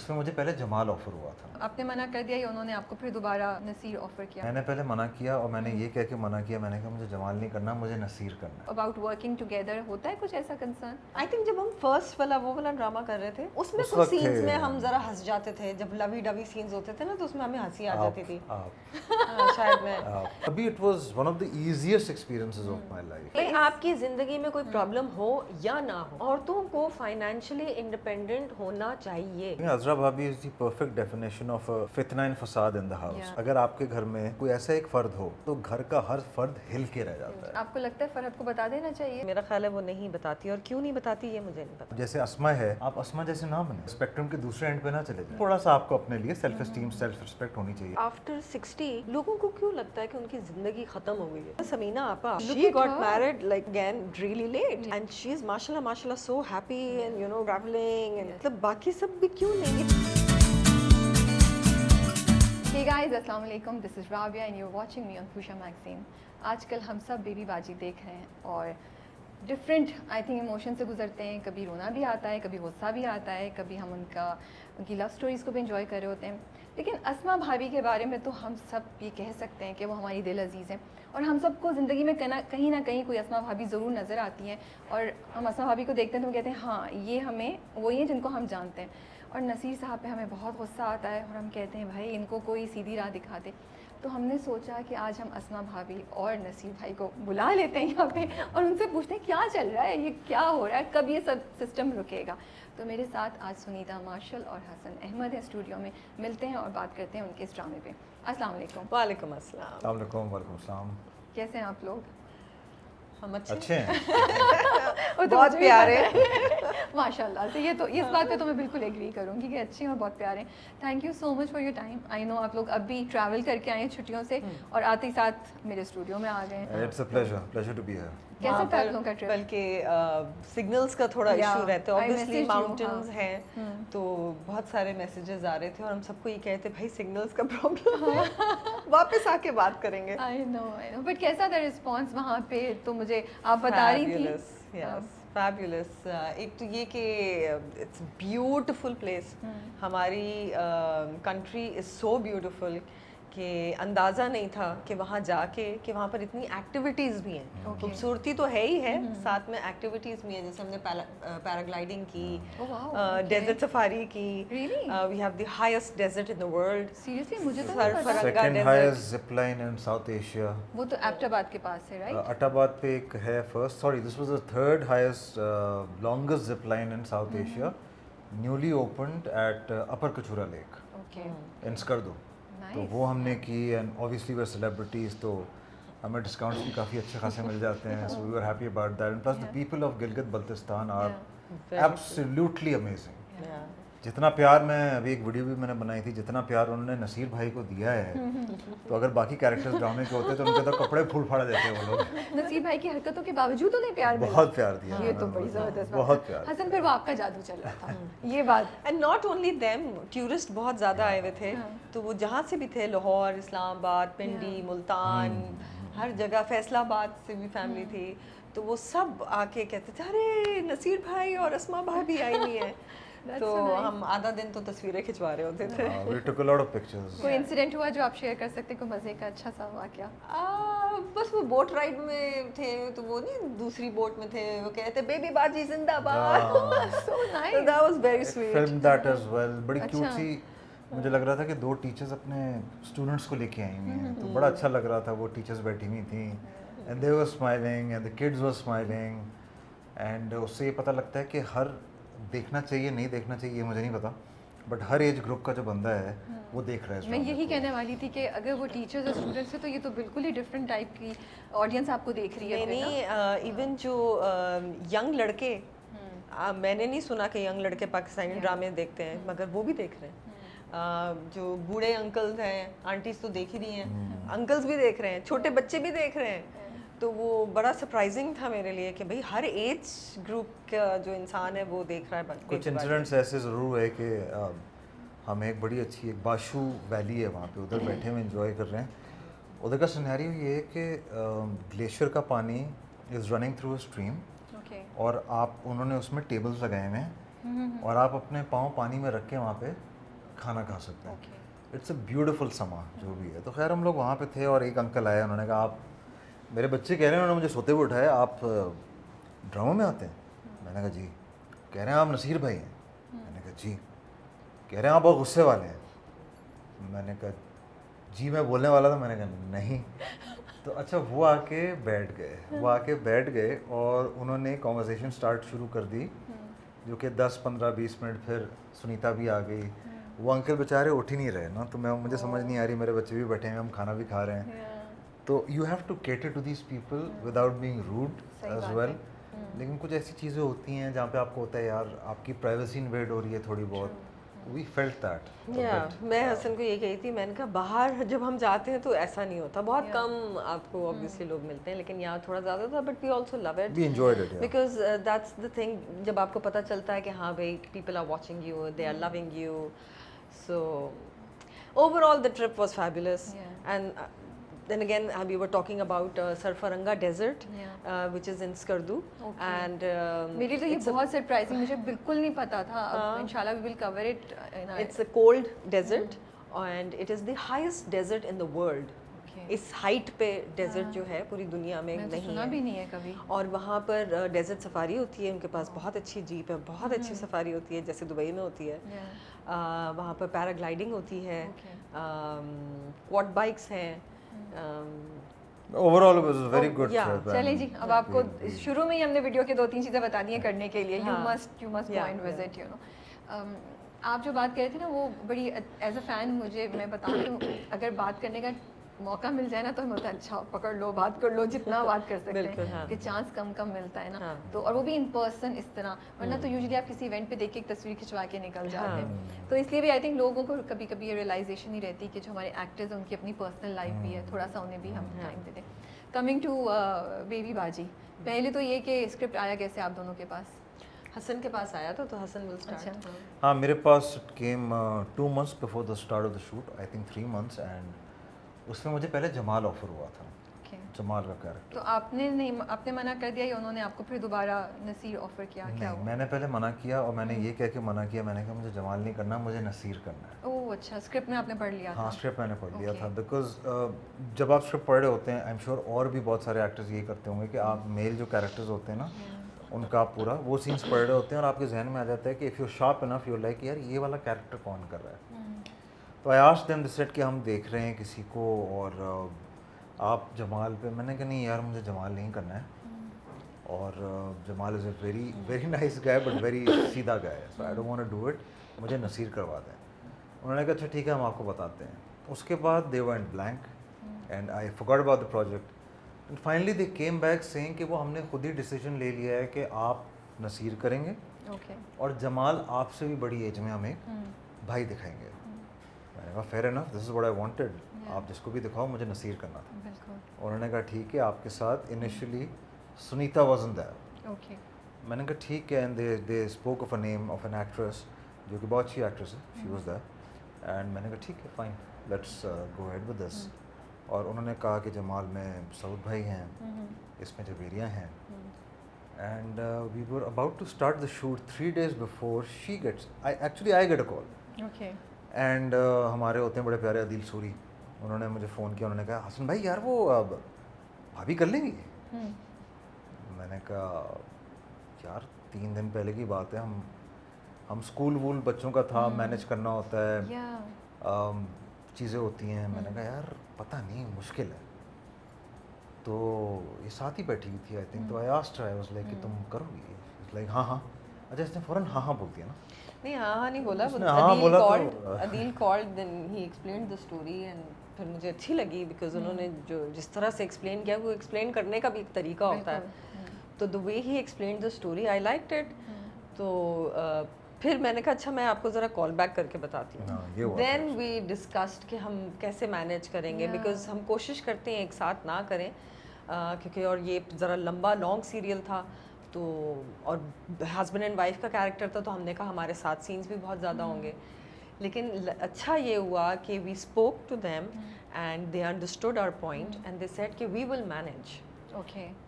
उसमें मुझे पहले जमाल ऑफर हुआ था। आपने मना कर दिया या उन्होंने आपको फिर दोबारा नसीर ऑफर किया? मैंने पहले मना किया और मैंने ये कह के मना किया, मैंने कहा मुझे जमाल नहीं करना, मुझे नसीर करना है। अबाउट वर्किंग टुगेदर होता है कुछ ऐसा कंसर्न? आई थिंक जब हम फर्स्ट वाला वो वाला ड्रामा कर रहे थे उसमें उस कुछ वक्त सीन्स में हम जरा हंस जाते थे, जब लवी डवी सीन्स होते थे ना तो उसमें हमें हंसी आ जाती थी। हाँ, शायद मैं अभी it was one of the easiest experiences of my life. भाई आपकी जिंदगी में कोई प्रॉब्लम हो या ना हो, औरतों को फाइनेंशियली इंडिपेंडेंट होना चाहिए। अज़रा भाभी is the perfect definition of a फितना इन फसाद इन द हाउस। Yeah. अगर आपके घर में कोई ऐसा एक फर्द हो तो घर का हर फर्द हिल के रह जाता है। आपको लगता है फरहत को बता देना चाहिए? मेरा ख्याल है वो नहीं बताती, और क्यों नहीं बताती ये मुझे नहीं पता। जैसे अस्मा है, आप अस्मा जैसे ना बने, स्पेक्ट्रम के दूसरे एंड पे ना चले जाएं। थोड़ा सा आपको अपने लिए सेल्फ एस्टीम, सेल्फ रिस्पेक्ट होनी चाहिए। आफ्टर 60 लोगों को क्यों लगता है कि उनकी जिंदगी खत्म हो गई है? समीना आपा, Look she at got her. married like again really late and she is माशाल्लाह so happy and you know traveling and मतलब बाकी सब भी क्यों नहीं? Hey guys, अस्सलाम वालेकुम, this is Rabia and you are watching me on Khusha magazine. आजकल हम सब बेबी बाजी देख रहे हैं और डिफरेंट आई थिंक इमोशन से गुजरते हैं। कभी रोना भी आता है, कभी गुस्सा भी आता है, कभी हम उनकी लव स्टोरीज़ को भी इंजॉय कर रहे होते हैं। लेकिन अस्मा भाभी के बारे में तो हम सब ये कह सकते हैं कि वो हमारी दिल अजीज़ हैं और हम सबको ज़िंदगी में कहीं ना कहीं कोई अस्मा भाभी ज़रूर नज़र आती हैं और हम अस्मा भाभी को देखते हैं तो हम कहते हैं हाँ ये हमें वही हैं जिनको हम जानते हैं। और नसीर साहब पे हमें बहुत गुस्सा आता है और हम कहते हैं भाई इनको कोई सीधी राह दिखा दे। तो हमने सोचा कि आज हम अस्मा भाभी और नसीर भाई को बुला लेते हैं यहाँ पे और उनसे पूछते हैं क्या चल रहा है, ये क्या हो रहा है, कब ये सब सिस्टम रुकेगा। तो मेरे साथ आज सुनीता मार्शल और हसन अहमद हैं स्टूडियो में, मिलते हैं और बात करते हैं उनके इस ड्रामे पे। अस्सलाम वालेकुम। वालेकुम अस्सलाम। अस्सलाम वालेकुम। वालेकुम अस्सलाम। कैसे हैं आप लोग? हम अच्छे हैं। वो तो बहुत मुझे भी प्यारे। पता है। माशाल्लाह से, ये तो इस बात पे तो मैं बिल्कुल एग्री करूँगी कि अच्छे हैं और बहुत प्यारे हैं। Thank you so much for your time. I know आप लोग अभी ट्रैवल करके आए हैं छुट्टियों से और आते ही साथ मेरे स्टूडियो में आ गए हैं। It's a pleasure to be here. कैसा था आप लोगों का ट्रिप? बल्कि सिग्नल्स का थोड़ा Yeah, इशू रहता है, I obviously messaged you, mountains हाँ। हैं तो बहुत सारे मैसेजेस आ रहे थे और हम सबको ये कहते भाई सिग्नल्स का प्रॉब्लम है, वापस आके बात करेंगे। आई नो बट कैसा था रिस्पॉन्स वहाँ पे? तो मुझे आप बता रही थी। फैबुलस। एक तो ये कि इट्स ब्यूटिफुल प्लेस, हमारी कंट्री इज सो ब्यूटिफुल कि अंदाज़ा नहीं था कि वहाँ जाके कि वहाँ पर इतनी एक्टिविटीज़ भी हैं। Okay. खूबसूरती तो है ही है, साथ में एक्टिविटीज़ भी हैं, जैसे हमने पैराग्लाइडिंग की, Oh, wow, okay. Desert safari की। Really? We have the highest desert in the world. Seriously मुझे तो नहीं फरंगा पता। Second desert. Highest zip line in South Asia. वो तो एबटाबाद के पास है, राइट? अटाबाद पे एक है first, sorry this was the third highest longest zip line in South Asia, newly opened at Upper Kachura lake okay, in Skardu. तो वो हमने की and obviously we are celebrities तो हमें डिस्काउंट्स भी काफ़ी अच्छे खासे मिल जाते हैं, so we were happy about that and plus the people of Gilgit Baltistan are absolutely amazing. जितना प्यार, मैं अभी एक वीडियो भी मैंने बनाई थी, जितना प्यार उन्होंने नसीर भाई को दिया है तो अगर बाकी कैरेक्टर्स ड्रामे के होते तो उनके तो कपड़े फूल फाड़ देते वो लोग। नसीर भाई की हरकतों के बावजूद उन्हें प्यार मिला। बहुत प्यार दिया ये तो उन्होंने, बड़ी जबरदस्त बात बहुत है। प्यार। हसन फिर वो आपका जादू चल रहा था ये बात। And not only them, tourist बहुत ज़्यादा आए हुए थे, तो वो जहाँ से भी थे, लाहौर, इस्लामाबाद, पिंडी, मुल्तान, हर जगह, फैसलाबाद से भी फैमिली थी, तो वो सब आके कहते थे अरे नसीर भाई और अस्मा भाभी आई हुई है। तो so nice. हम आधा दिन तो तस्वीरें खिंचवा रहे होते थे। We took a lot of pictures. कोई इंसिडेंट हुआ जो आप शेयर कर सकते हैं, कोई मजे का अच्छा सा वाकया? बस वो बोट राइड में थे तो वो नहीं दूसरी बोट में थे, वो कहते बेबी बाजी जिंदाबाद। So nice. So that was very sweet. Filmed that as well. बड़ी अच्छा। क्यूट सी, मुझे लग रहा था कि दो टीचर्स अपने स्टूडेंट्स को लेके आई हुई हैं, तो बड़ा अच्छा लग रहा था। वो टीचर्स बैठी हुई थी and they were smiling and the kids were smiling and उससे ये पता लगता है कि हर देखना चाहिए नहीं देखना चाहिए ये मुझे नहीं पता, बट हर एज ग्रुप का जो बंदा है वो देख रहा है इस मैं ड्रामे यही को। कहने वाली थी कि अगर वो टीचर्स और स्टूडेंट्स हैं तो ये तो बिल्कुल ही डिफरेंट टाइप की ऑडियंस आपको देख रही है। नहीं, इवन जो यंग लड़के, मैंने नहीं सुना कि यंग लड़के पाकिस्तानी ड्रामे देखते हैं, मगर वो भी देख रहे हैं। जो बूढ़े अंकल्स हैं, आंटीज तो देख ही रही हैं, अंकल्स भी देख रहे हैं, छोटे बच्चे भी देख रहे हैं। तो वो बड़ा सरप्राइजिंग था मेरे लिए कि भाई हर एज ग्रुप का जो इंसान है वो देख रहा है। कुछ इंसिडेंट्स ऐसे ज़रूर है कि हम एक बड़ी अच्छी एक बाशू वैली है वहाँ पे, उधर बैठे हुए एंजॉय कर रहे हैं। उधर का सिनेरियो ये है कि ग्लेशियर का पानी is running through a stream okay, और आप उन्होंने उसमें टेबल्स लगाए हुए हैं और आप अपने पाँव पानी में रख के वहाँ पे खाना खा सकते हैं। ओके इट्स अ ब्यूटीफुल समा जो भी है। तो खैर हम लोग वहाँ पे थे और एक अंकल आए, उन्होंने कहा आप, मेरे बच्चे कह रहे हैं, उन्होंने मुझे सोते हुए उठाया, आप ड्रामा में आते हैं? मैंने कहा जी। कह रहे हैं आप नसीर भाई हैं? मैंने कहा जी। कह रहे हैं आप बहुत गुस्से वाले हैं? मैंने कहा जी मैं बोलने वाला था। मैंने कहा नहीं। तो अच्छा वो आके बैठ गए और उन्होंने कॉन्वर्सेशन स्टार्ट शुरू कर दी, जो कि 10-15-20 मिनट फिर सुनीता भी आ गई। वो अंकल बेचारे उठ ही नहीं रहे ना, तो मुझे समझ नहीं आ रही, मेरे बच्चे भी बैठे हैं, हम खाना भी खा रहे हैं। तो you have to cater to these people without being rude as well. लेकिन कुछ ऐसी चीज़ें होती हैं जहाँ पे आपको होता है यार आपकी प्राइवेसी इन्वेड हो रही है थोड़ी बहुत। We felt that. मैं हसन को ये कही थी, मैंने कहा बाहर जब हम जाते हैं तो ऐसा नहीं होता, बहुत कम आपको ऑब्वियसली लोग मिलते हैं, लेकिन यहाँ थोड़ा ज़्यादा था, but we also love it, we enjoyed it because that's the thing, जब आपको पता चलता है कि हाँ भाई people are watching you, they are loving you, so overall the trip was fabulous. And then again we were talking about Sarfaranga desert, which is in Skardu, and मेरे लिए ये बहुत सरप्राइजिंग, मुझे बिल्कुल नहीं पता था। अब इंशाल्लाह we will cover it in our... It's a cold desert and it is the highest desert in the world. इस हाइट पे डेजर्ट जो है पूरी दुनिया में नहीं सुना भी नहीं है कभी। और वहाँ पर डेजर्ट सफारी होती है, उनके पास बहुत अच्छी जीप है, बहुत अच्छी सफारी होती है जैसे दुबई में होती है। वहाँ पर पैराग्लाइडिंग होती है, क्वाड बाइक्स हैं। Overall it was a very good trip. चलिए जी, अब आपको शुरू में ही हमने वीडियो के 2-3 चीज़ें बता दी हैं करने के लिए। You must go and visit, you know. आप जो बात कर रहे थे ना वो बड़ी, एज अ फ़ैन मुझे, मैं बताऊँ कि अगर बात करने का मौका मिल जाए ना तो हमें होता है अच्छा पकड़ लो, बात कर लो, जितना बात कर सकते हैं, कि चांस कम मिलता है ना। तो और वो भी इन पर्सन इस तरह, वरना तो यूजुअली आप किसी इवेंट पे देख के एक तस्वीर खिंचवा के निकल जाते हैं। तो इसलिए भी आई थिंक लोगों को कभी कभी ये रियलाइजेशन ही रहती है कि जो हमारे एक्टर्स हैं उनकी अपनी पर्सनल लाइफ भी है, थोड़ा सा उन्हें भी हम टाइम दे दें। कमिंग टू बेबी बाजी, पहले तो ये कि स्क्रिप्ट आया कैसे आप दोनों के पास? हसन के पास आया था, तो हसन विल स्टार्ट। हाँ, मेरे पास केम 2 months before the start of the shoot, I think 3 months, and उसमें मुझे पहले जमाल ऑफर हुआ था। जमाल का कैरेक्टर। तो आपने मना कर दिया या उन्होंने आपको फिर दोबारा नसीर ऑफर किया? क्या हुआ? मैंने पहले मना किया और मैंने ये कह के मना किया, मैंने कहा मुझे जमाल नहीं करना, मुझे नसीर करना है। ओह अच्छा, स्क्रिप्ट में आपने पढ़ लिया था? हाँ, स्क्रिप्ट मैंने पढ़ लिया था, बिकॉज जब आप स्क्रिप्ट पढ़ रहे होते हैं, आई एम श्योर और भी बहुत सारे एक्टर्स ये करते होंगे कि आप मेल जो कैरेक्टर्स होते हैं ना, उनका आप पूरा वो सीन्स पढ़ रहे होते हैं और आपके जहन में आ जाता है कि if you sharp enough, you like यार ये वाला कैरेक्टर कौन कर रहा है। तो I asked them, they said कि हम देख रहे हैं किसी को और आप जमाल पे। मैंने कहा नहीं यार मुझे जमाल नहीं करना है, और Jamal is a very nice guy but very सीधा गाय है, so I don't want to do it, मुझे नसीर करवा दें। उन्होंने कहा अच्छा ठीक है हम आपको बताते हैं। उसके बाद they went blank and I forgot about the project and finally they came back saying कि वो हमने खुद ही डिसीजन ले लिया है कि आप नसीर करेंगे और जमाल आपसे भी बड़ी एज में हमें भाई दिखाएंगे। मैंने कहा fair enough, this is what I wanted, आप जिसको भी दिखाओ मुझे नसीर करना था। उन्होंने कहा ठीक है आपके साथ। Initially Sunita wasn't there. मैंने कहा ठीक है, and they spoke of a name of an actress जो कि बहुत अच्छी एक्ट्रेस है, शी वाज देयर, एंड मैंने कहा ठीक है fine, let's go ahead with this. और उन्होंने कहा कि जमाल में सऊद भाई हैं, इसमें जवेरिया हैं, and we were about to start the shoot 3 days before she gets, I get a call. And हमारे होते हैं बड़े प्यारे आदिल सूरी, उन्होंने मुझे फ़ोन किया, उन्होंने कहा हसन भाई यार वो भाभी कर लेंगी? मैंने कहा यार 3 दिन पहले की बात है, हम स्कूल वूल बच्चों का था, मैनेज करना होता है, चीज़ें होती हैं। मैंने कहा यार पता नहीं, मुश्किल है। तो ये साथ ही बैठी हुई थी आई थिंक, तो I asked her, I was like कि तुम करोगी? इट्स लाइक हाँ। अच्छा इसने फ़ौरन हाँ बोल दिया ना? नहीं हाँ नहीं बोला, Adeel called, then he explained the story, and फिर मुझे अच्छी लगी बिकॉज उन्होंने जो जिस तरह से एक्सप्लेन किया, वो एक्सप्लेन करने का भी एक तरीका होता है, तो the way he explained the story I liked it. तो फिर मैंने कहा अच्छा मैं आपको ज़रा कॉल बैक करके बताती हूँ। देन वी डिस्कस्ड कि हम कैसे मैनेज करेंगे, बिकॉज हम कोशिश करते हैं एक साथ ना करें, क्योंकि और ये ज़रा लंबा लॉन्ग सीरियल था, तो और हस्बैंड एंड वाइफ का कैरेक्टर था, तो हमने कहा हमारे साथ सीन्स भी बहुत ज़्यादा होंगे। लेकिन अच्छा ये हुआ कि we spoke to them and they understood our point and they said कि वी विल मैनेज।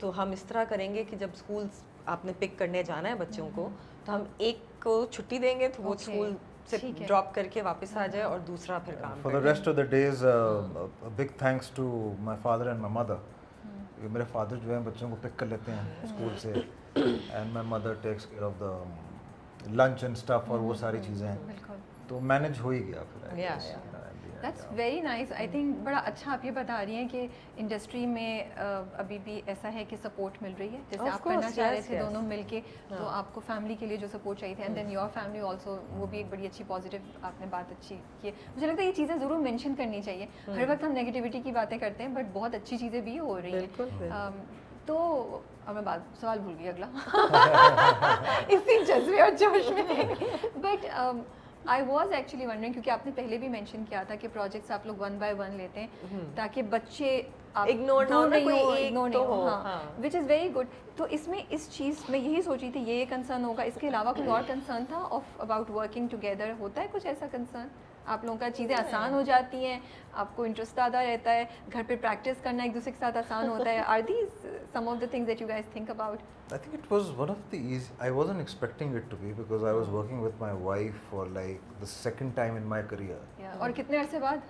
तो हम इस तरह करेंगे कि जब स्कूल आपने पिक करने जाना है बच्चों को, तो हम एक को छुट्टी देंगे तो वो स्कूल से ठीक है। ड्रॉप करके वापस आ जाए और दूसरा फिर काम For the करे। rest of the days, a big thanks to my father and my mother. मेरे फादर जो है बच्चों को पिक कर लेते हैं स्कूल से, and my mother takes care of the lunch and stuff और वो सारी चीज़ें, बिल्कुल। तो मैनेज हो ही गया फिर। I Yeah, guess, yeah. you know, at the end, that's yeah. Very nice. I think बड़ा अच्छा आप ये बता रही हैं कि इंडस्ट्री में अभी भी ऐसा है कि सपोर्ट मिल रही है, जैसे Of आप करना course, चाह रहे yes, थे yes. दोनों मिलके, तो हाँ। आपको फैमिली के लिए जो सपोर्ट चाहिए थे, and then your family also, वो भी एक बड़ी अच्छी पॉजिटिव आपने बात अच्छी की है। मुझे लगता है ये चीज़ें ज़रूर मेंशन करनी चाहिए। हर वक्त हम नेगेटिविटी की बातें करते हैं, बट बहुत अच्छी चीज़ें भी हो रही हैं। बिल्कुल। तो अब मैं सवाल भूल गई अगला इसी जज्बे और जोश में। But I was actually wondering, क्योंकि आपने पहले भी मेंशन किया था कि प्रोजेक्ट्स आप लोग 1 by 1 लेते हैं ताकि बच्चे आप Ignore ना हो ना, कोई एक इग्नोर तो नहीं हो, हो, हाँ, हाँ। Which is very good. तो इसमें इस चीज़ में यही सोची थी ये कंसर्न होगा, इसके अलावा कोई और कंसर्न था ऑफ अबाउट वर्किंग टुगेदर? होता है कुछ ऐसा कंसर्न? आप लोगों का चीज़ें आसान हो जाती हैं, आपको इंटरेस्ट ज़्यादा रहता है, घर पे प्रैक्टिस करना एक दूसरे के साथ आसान होता है? Are these some of the things that you guys think about? I think it was one of the easy. I wasn't expecting it to be because I was working with my wife for like the second time in my career. और कितने अरसे बाद?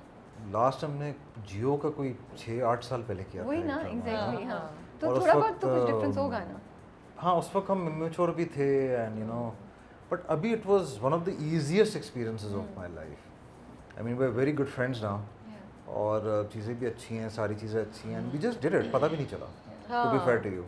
Last हमने जियो का कोई 6-8 साल पहले किया वही था ना, एक drama. एग्जैक्टली। हाँ, हाँ, तो और उस थोड़ा बहुत वक्त, तो कुछ डिफरेंस होगा ना? हाँ, उस वक्त हम इमेच्योर भी थे एंड यू नो, बट अभी it was one of the easiest experiences of my life. I mean we are very good friends now, और चीज़ें भी अच्छी हैं, सारी चीज़ें अच्छी हैं, and we just did it, पता भी नहीं चला, to be fair to you.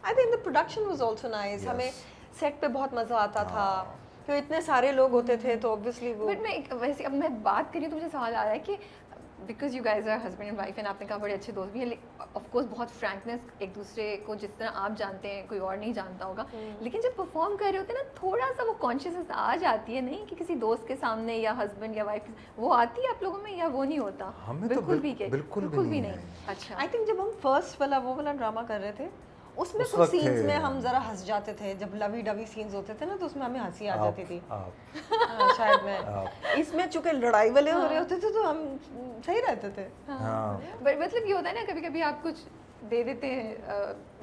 I think the production was also nice. Yes. हमें सेट पे बहुत मजा आता था, हाँ। क्योंकि इतने सारे लोग होते थे तो ऑब्वियसली वो बट मैं वैसे अब मैं बात करी तो मुझे सवाल आ रहा है कि because you guys are husband and wife, and आपने कहा बड़े अच्छे दोस्त भी हैं, ऑफ कोर्स बहुत फ्रैंकनेस एक दूसरे को जिस तरह आप जानते हैं कोई और नहीं जानता होगा, लेकिन जब परफॉर्म कर रहे होते हैं ना, थोड़ा सा वो कॉन्शियसनेस आ जाती है नहीं कि किसी दोस्त के सामने या हस्बैंड या वाइफ, वो आती है आप लोगों में या वो नहीं होता? हमें तो बिल्कुल भी बिल्कुल भी नहीं है। अच्छा। आई थिंक जब हम फर्स्ट वाला वो वाला ड्रामा कर रहे थे उसमें उस कुछ वक्त सीन्स थे। में हम जरा हंस जाते थे, जब लवी डवी सीन्स होते थे ना तो उसमें हमें हंसी आ जाती थी। आप हाँ, शायद मैं इसमें चूंकि लड़ाई वाले हो रहे होते थे तो हम सही रहते थे। हाँ, बट मतलब ये होता है ना, कभी कभी आप कुछ दे देते हैं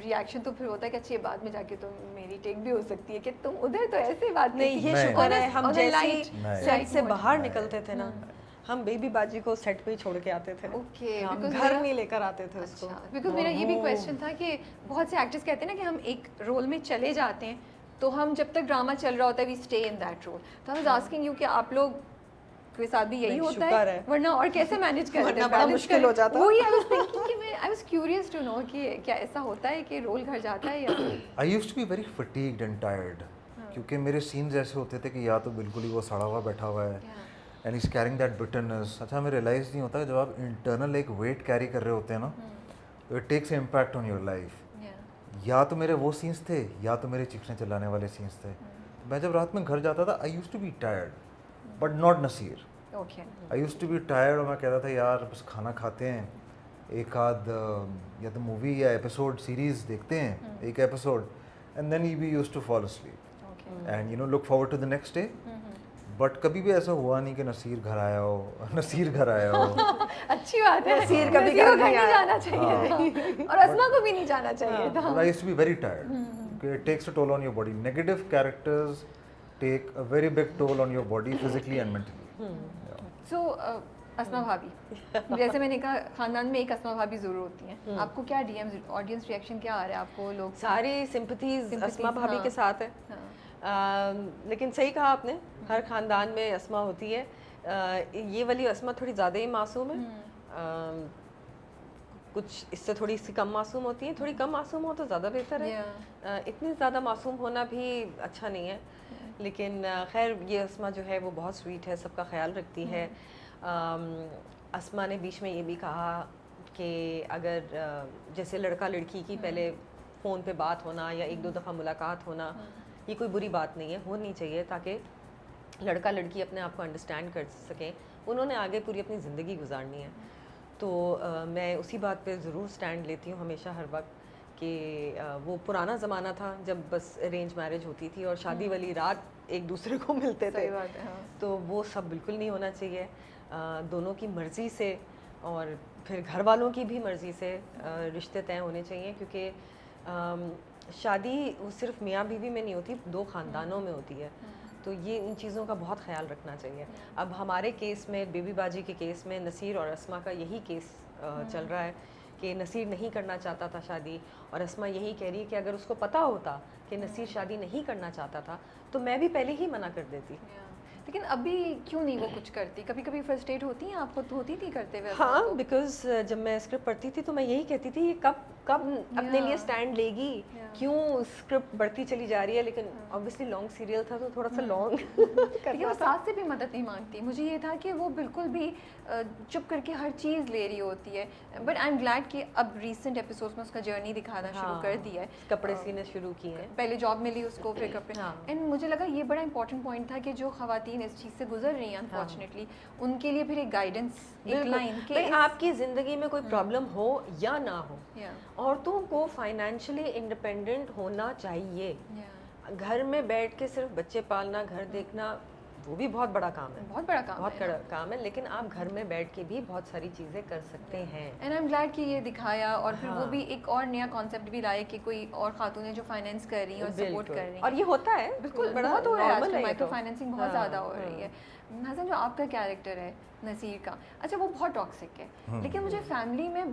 रिएक्शन, तो फिर होता है कि अच्छी बाद में जाके तो मेरी टेक भी हो सकती है कि तुम उधर तो ऐसे बात नहीं, ये नहीं। शुक्र है हम On a जैसे light- नहीं। सेट से light बाहर नहीं। निकलते थे ना, हम बेबी बाजी को सेट पे ही छोड़ के आते थे। Okay, हम because घर मेरा- नहीं लेकर आते थे उसको। अच्छा, बिकॉज मेरा ये भी क्वेश्चन था कि बहुत से एक्टर्स कहते हैं ना कि हम एक रोल में चले जाते हैं तो हम जब तक ड्रामा चल रहा होता है we stay in that role. तो आई वाज आस्किंग यू कि आप लोग के साथ भी यही नहीं, होता शुक्र है, है। वरना और कैसे मैनेज करते हैं? वरना बड़ा balance मुश्किल करें? हो जाता। वही आई वाज थिंकिंग कि मैं I was curious to know कि क्या ऐसा होता है कि रोल घर जाता है या I used to be very fatigued and tired, क्योंकि मेरे सीन्स ऐसे होते थे कि या तो बिल्कुल ही वो सड़ा हुआ बैठा हुआ है and is carrying that bitterness. अच्छा, हमें रियलाइज़ नहीं होता कि जब आप इंटरनल एक वेट कैरी कर रहे होते हैं ना, तो it takes impact on your life. या तो मेरे वो सीन्स थे या तो मेरे चीखने चिल्लाने वाले सीन्स थे। मैं जब रात में घर जाता था I used to be tired but not Naseer. Okay I used to be tired, और मैं कहता था यार बस खाना खाते हैं, एक आध या तो मूवी या एपिसोड सीरीज देखते हैं, एक episode, and then we used to fall asleep okay and you know look forward to the next day. But कभी भी ऐसा हुआ नहीं कि नसीर घर आया हो नसीर घर आया हो। अच्छी बात है, नसीर कभी नसीर को घर घर नहीं नहीं आया। जाना चाहिए था, और असमा को भी नहीं जाना चाहिए था। I used to be very tired. It takes a toll on your body. Negative characters take a very big toll on your body physically and mentally. Yeah. सो असमा भाभी, जैसे मैंने कहा खानदान में एक असमा भाभी जरूर होती हैं। आपको क्या डीएम ऑडियंस रिएक्शन क्या आ रहा है? आपको लोग सारी सिंपथीज Sympathies, अस्मा भाभी हाँ। के साथ है। हाँ, लेकिन सही कहा आपने, हर खानदान में अस्मा होती है। ये वाली अस्मा थोड़ी ज़्यादा ही मासूम है, कुछ इससे थोड़ी सी कम मासूम होती है। थोड़ी कम मासूम हो तो ज़्यादा बेहतर है। इतनी ज़्यादा मासूम होना भी अच्छा नहीं है, लेकिन खैर ये अस्मा जो है वो बहुत स्वीट है, सबका ख्याल रखती है। अस्मा ने बीच में ये भी कहा कि अगर जैसे लड़का लड़की की पहले फ़ोन पे बात होना या एक दो दफ़ा मुलाकात होना, ये कोई बुरी बात नहीं है, होनी चाहिए ताकि लड़का लड़की अपने आप को अंडरस्टैंड कर सकें। उन्होंने आगे पूरी अपनी ज़िंदगी गुजारनी है, तो मैं उसी बात पे ज़रूर स्टैंड लेती हूँ हमेशा हर वक्त कि वो पुराना ज़माना था जब बस अरेंज मैरिज होती थी और शादी वाली रात एक दूसरे को मिलते थे। सही बात है, हाँ। तो वो सब बिल्कुल नहीं होना चाहिए। दोनों की मर्ज़ी से और फिर घर वालों की भी मर्ज़ी से रिश्ते तय होने चाहिए, क्योंकि शादी वो सिर्फ मियाँ बीवी में नहीं होती, दो ख़ानदानों में होती है। तो ये इन चीज़ों का बहुत ख्याल रखना चाहिए। अब हमारे केस में, बेबी बाजी के केस में, नसीर और अस्मा का यही केस चल रहा है कि नसीर नहीं करना चाहता था शादी, और अस्मा यही कह रही है कि अगर उसको पता होता कि नसीर शादी नहीं करना चाहता था तो मैं भी पहले ही मना कर देती। लेकिन अभी क्यों नहीं वो कुछ करती? कभी कभी फ्रस्ट्रेट होती हैं आप? खुद होती थी करते हुए? हाँ, बिकॉज जब मैं स्क्रिप्ट पढ़ती थी तो मैं यही कहती थी, ये कब कब अपने लिए स्टैंड लेगी, क्यों स्क्रिप्ट बढ़ती चली जा रही है। लेकिन ऑब्वियसली लॉन्ग सीरियल था तो थोड़ा सा लॉन्ग लेकिन वो सास से भी मदद नहीं मांगती। मुझे ये था कि वो बिल्कुल भी चुप करके हर चीज़ ले रही होती है। बट आई एम ग्लैड कि अब रिसेंट एपिसोड्स में उसका जर्नी दिखाना शुरू कर दिया है, कपड़े सीने शुरू किए हैं। पहले जॉब मिली उसको, फिर कपड़े। एंड मुझे लगा ये बड़ा इंपॉर्टेंट पॉइंट था कि जो खवातीन इस चीज़ से गुजर रही हैं अनफॉर्चुनेटली, उनके लिए फिर एक गाइडेंस, एक लाइन कि आपकी ज़िंदगी में कोई प्रॉब्लम हो या ना हो, औरतों को फाइनेंशियली इंडिपेंडेंट होना चाहिए। घर में बैठ के सिर्फ बच्चे पालना, घर देखना, वो भी बहुत बड़ा काम है, बहुत बड़ा काम है। लेकिन आप घर में बैठ के भी बहुत सारी चीज़ें कर सकते हैं। एंड आई एम ग्लैड कि ये दिखाया, और फिर वो भी एक और नया कॉन्सेप्ट भी लाए कि कोई और खातूनें जो फाइनेंस कर रही हैं और सपोर्ट कर रही हैं। और ये होता है, बिल्कुल बहुत हो रहा है आजकल, माइक्रो फाइनेंसिंग बहुत ज़्यादा हो रही है। हसन, जो आपका कैरेक्टर है नसीर का, अच्छा वो बहुत टॉक्सिक है, लेकिन मुझे फैमिली में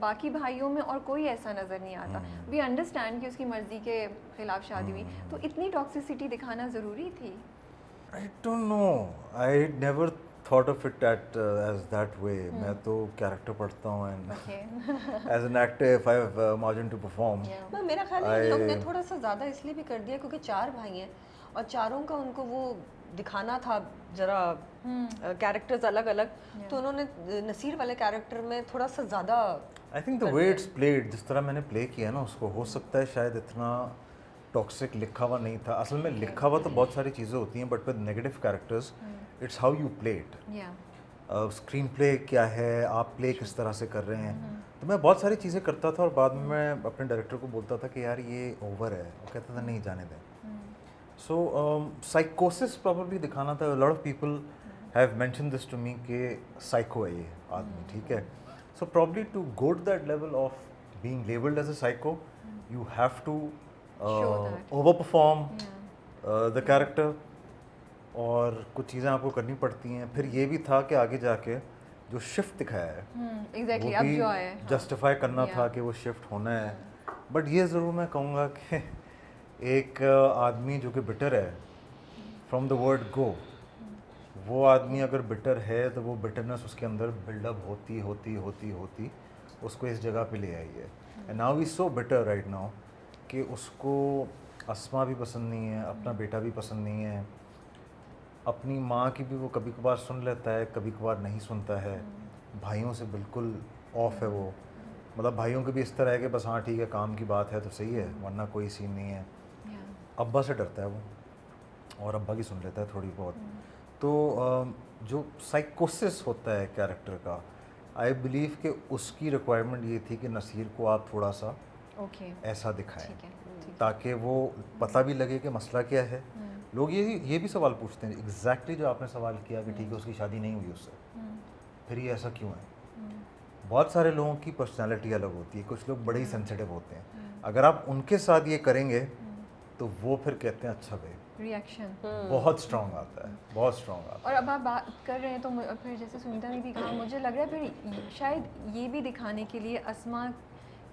बाकी भाइयों में और कोई ऐसा नज़र नहीं आता। वी अंडरस्टैंड कि उसकी मर्ज़ी के खिलाफ शादी हुई, तो इतनी टॉक्सिसिटी दिखाना ज़रूरी थी? I don't know. I never thought of it as that way. मैं तो कैरेक्टर पढ़ता हूँ and as an actor if I have margin to perform. मेरा ख्याल है इन लोग ने थोड़ा सा ज़्यादा इसलिए भी कर दिया क्योंकि 4 भाई हैं और चारों का उनको वो दिखाना था जरा कैरेक्टर्स अलग अलग, तो उन्होंने नसीर वाले कैरेक्टर में थोड़ा सा ज़्यादा I think the way it's played, जिस तरह मैंने प्ले किया ना उसको, हो सकता है शायद इतना टॉक्सिक लिखा हुआ नहीं था। असल में लिखा हुआ तो बहुत सारी चीज़ें होती हैं, but with negative characters it's how you play it. Screen play क्या है, आप प्ले किस तरह से कर रहे हैं। तो मैं बहुत सारी चीज़ें करता था और बाद में मैं अपने डायरेक्टर को बोलता था कि यार ये ओवर है, वो कहता था नहीं जाने दें। सो साइकोसिस प्रॉब्लली दिखाना था। Lot of people have mention this to me कि साइको है ये आदमी, ठीक है। So probably to go to that level of being labelled as a psycho, you have to over perform the character, और कुछ चीज़ें आपको करनी पड़ती हैं। फिर ये भी था कि आगे जाके जो शिफ्ट दिखाया है exactly, वो भी जस्टिफाई करना था कि वो शिफ्ट होना है। बट ये ज़रूर मैं कहूँगा कि एक आदमी जो कि बिटर है फ्रॉम द वर्ड गो, वो आदमी अगर बिटर है तो वो बिटरनेस उसके अंदर बिल्डअप होती होती होती होती उसको इस जगह पे ले आई है। And now he so bitter right now कि उसको अस्मा भी पसंद नहीं है, अपना बेटा भी पसंद नहीं है, अपनी माँ की भी वो कभी कभार सुन लेता है, कभी कभार नहीं सुनता है, भाइयों से बिल्कुल ऑफ है वो। मतलब भाइयों के भी इस तरह है कि बस हाँ ठीक है काम की बात है तो सही है, वरना कोई सीन नहीं है। अब्बा से डरता है वो, और अब्बा की सुन लेता है थोड़ी बहुत। तो जो साइकोसिस होता है कैरेक्टर का, आई बिलीव कि उसकी रिक्वायरमेंट ये थी कि नसीर को आप थोड़ा सा ऐसा दिखाएं ताकि वो पता भी लगे कि मसला क्या है। लोग ये भी सवाल पूछते हैं एग्जैक्टली जो आपने सवाल किया कि ठीक है उसकी शादी नहीं हुई उससे, फिर ये ऐसा क्यों है। बहुत सारे लोगों की पर्सनालिटी अलग होती है, कुछ लोग बड़े ही सेंसिटिव होते हैं। अगर आप उनके साथ ये करेंगे तो वो फिर कहते हैं अच्छा भाई, रिएक्शन बहुत स्ट्रॉन्ग आता है, बहुत स्ट्रॉन्ग आता है। और अब आप बात कर रहे हैं तो फिर जैसे सुनीता ने भी कहा, मुझे लग रहा है फिर शायद ये भी दिखाने के लिए, अस्मा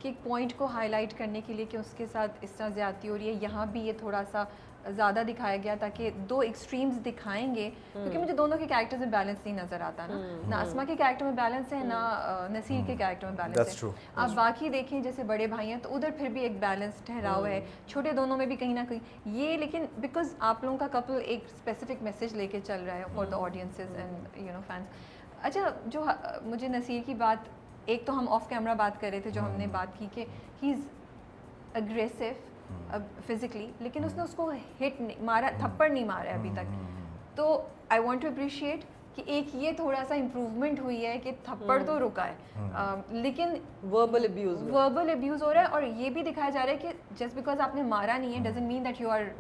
के एक पॉइंट को हाईलाइट करने के लिए कि उसके साथ इस तरह ज़्यादती हो रही है, यहाँ भी ये थोड़ा सा ज़्यादा दिखाया गया ताकि दो एक्सट्रीम्स दिखाएंगे, क्योंकि मुझे दोनों के कैरेक्टर्स में बैलेंस नहीं नज़र आता ना अस्मा के कैरेक्टर में बैलेंस है, ना नसीर के कैरेक्टर में बैलेंस है। आप बाकी देखें जैसे बड़े भाई हैं तो उधर फिर भी एक बैलेंस ठहराव है, छोटे दोनों में भी कहीं ना कहीं ये, लेकिन बिकॉज आप लोगों का कपल एक स्पेसिफिक मैसेज लेके चल रहा है for the audiences and you no fans. अच्छा, जो मुझे नसीर की बात, एक तो हम ऑफ कैमरा बात कर रहे थे जो हमने बात की कि ही इज़ अग्रेसिव फिजिकली, लेकिन उसने उसको हिट नहीं मारा, थप्पड़ नहीं मारा अभी तक। तो आई वांट टू अप्रिशिएट कि एक ये थोड़ा सा इम्प्रूवमेंट हुई है कि थप्पड़ तो रुका है, लेकिन वर्बल अब्यूज़ हो रहा है। और ये भी दिखाया जा रहा है कि जस्ट बिकॉज आपने मारा नहीं है doesn't mean that you are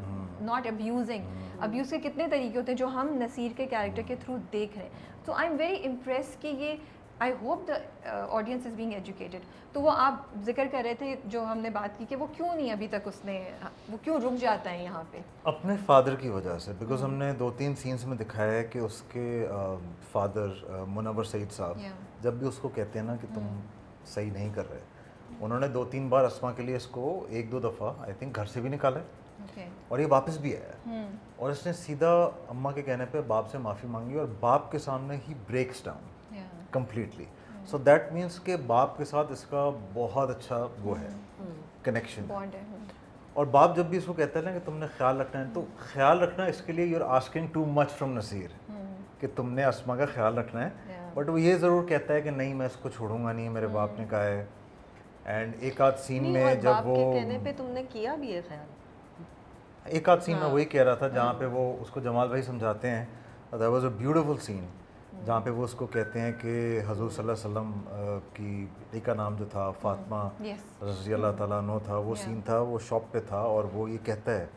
not abusing. Abuse के कितने तरीके होते हैं जो हम नसीर के कैरेक्टर के थ्रू देख रहे हैं। तो आई एम वेरी इम्प्रेस कि ये I hope the audience is being educated. तो वो आप जिक्र कर रहे थे जो हमने बात की कि वो क्यों नहीं अभी तक उसने, वो क्यों रुक जाता है यहाँ पे? अपने फादर की वजह से, बिकॉज हमने 2-3 सीन्स में दिखाया है कि उसके फादर मुनव्वर सईद साहब जब भी उसको कहते हैं ना कि तुम सही नहीं कर रहे, उन्होंने 2-3 बार अस्मा के लिए इसको 1-2 दफ़ा आई थिंक घर से भी निकाला है और ये वापस भी आया और इसने सीधा अम्मा के कहने पे बाप से माफ़ी मांगी और बाप के सामने ही breaks down completely. So that means के बाप के साथ इसका बहुत अच्छा वो है कनेक्शन बॉन्ड है। और बाप जब भी इसको कहता है ना कि तुमने ख्याल रखना है, तो ख्याल रखना इसके लिए you are asking too much from Naseer कि तुमने अस्मा का ख्याल रखना है, बट वो ये ज़रूर कहता है कि नहीं मैं इसको छोड़ूंगा नहीं, मेरे बाप ने कहा है। एंड एक आध सीन में जब वो कहने पे तुमने किया भी है ख्याल, एक आध सीन में वही कह रहा था जहाँ पे वो उसको जमाल भाई समझाते हैं, that was a beautiful scene जहाँ पे वो उसको कहते हैं कि हजूर सल्लल्लाहु अलैहि वसल्लम की बेटी का नाम जो था फातिमा रज़ी अल्लाह ताला अन्हा था, वो सीन था, वो शॉप पे था और वो ये कहता है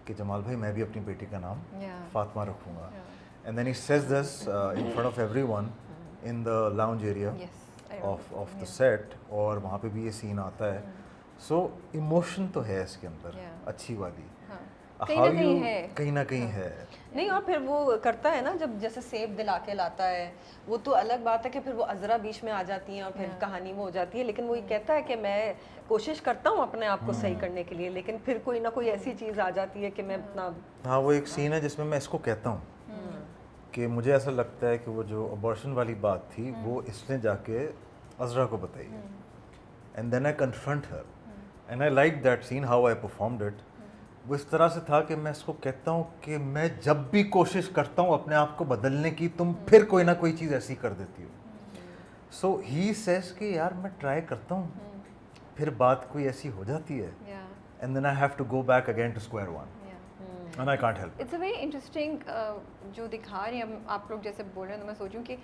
कि जमाल भाई मैं भी अपनी बेटी का नाम फातिमा रखूँगा, and then he says this in front of everyone in the lounge area of the set, और वहाँ पे भी ये सीन आता है। सो इमोशन तो है इसके अंदर अच्छी वाली, कहीं ना कहीं है नहीं। और फिर वो करता है ना जब जैसे सेब दिला के लाता है, वो तो अलग बात है कि फिर वो अज़रा बीच में आ जाती हैं और फिर कहानी वो हो जाती है, लेकिन वो ये कहता है कि मैं कोशिश करता हूँ अपने आप को सही करने के लिए, लेकिन फिर कोई ना कोई ऐसी चीज़ आ जाती है कि मैं अपना। हाँ, वो एक सीन है जिसमें मैं इसको कहता हूँ कि मुझे ऐसा लगता है कि वो जो अबॉर्शन वाली बात थी वो इसने जाके अज़रा को बताई, and then I confront her and I like that scene how I performed it. वो इस तरह से था कि मैं इसको कहता हूँ कि मैं जब भी कोशिश करता हूँ अपने आप को बदलने की, तुम फिर कोई ना कोई चीज़ ऐसी कर देती हो। सो ही सेज कि यार मैं ट्राई करता हूँ, फिर बात कोई ऐसी हो जाती है, and then I have to go back again to square one, and I can't help. It's a very interesting जो दिखा रहे हैं आप लोग, जैसे बोल रहे हैं तो मैं सोचूं कि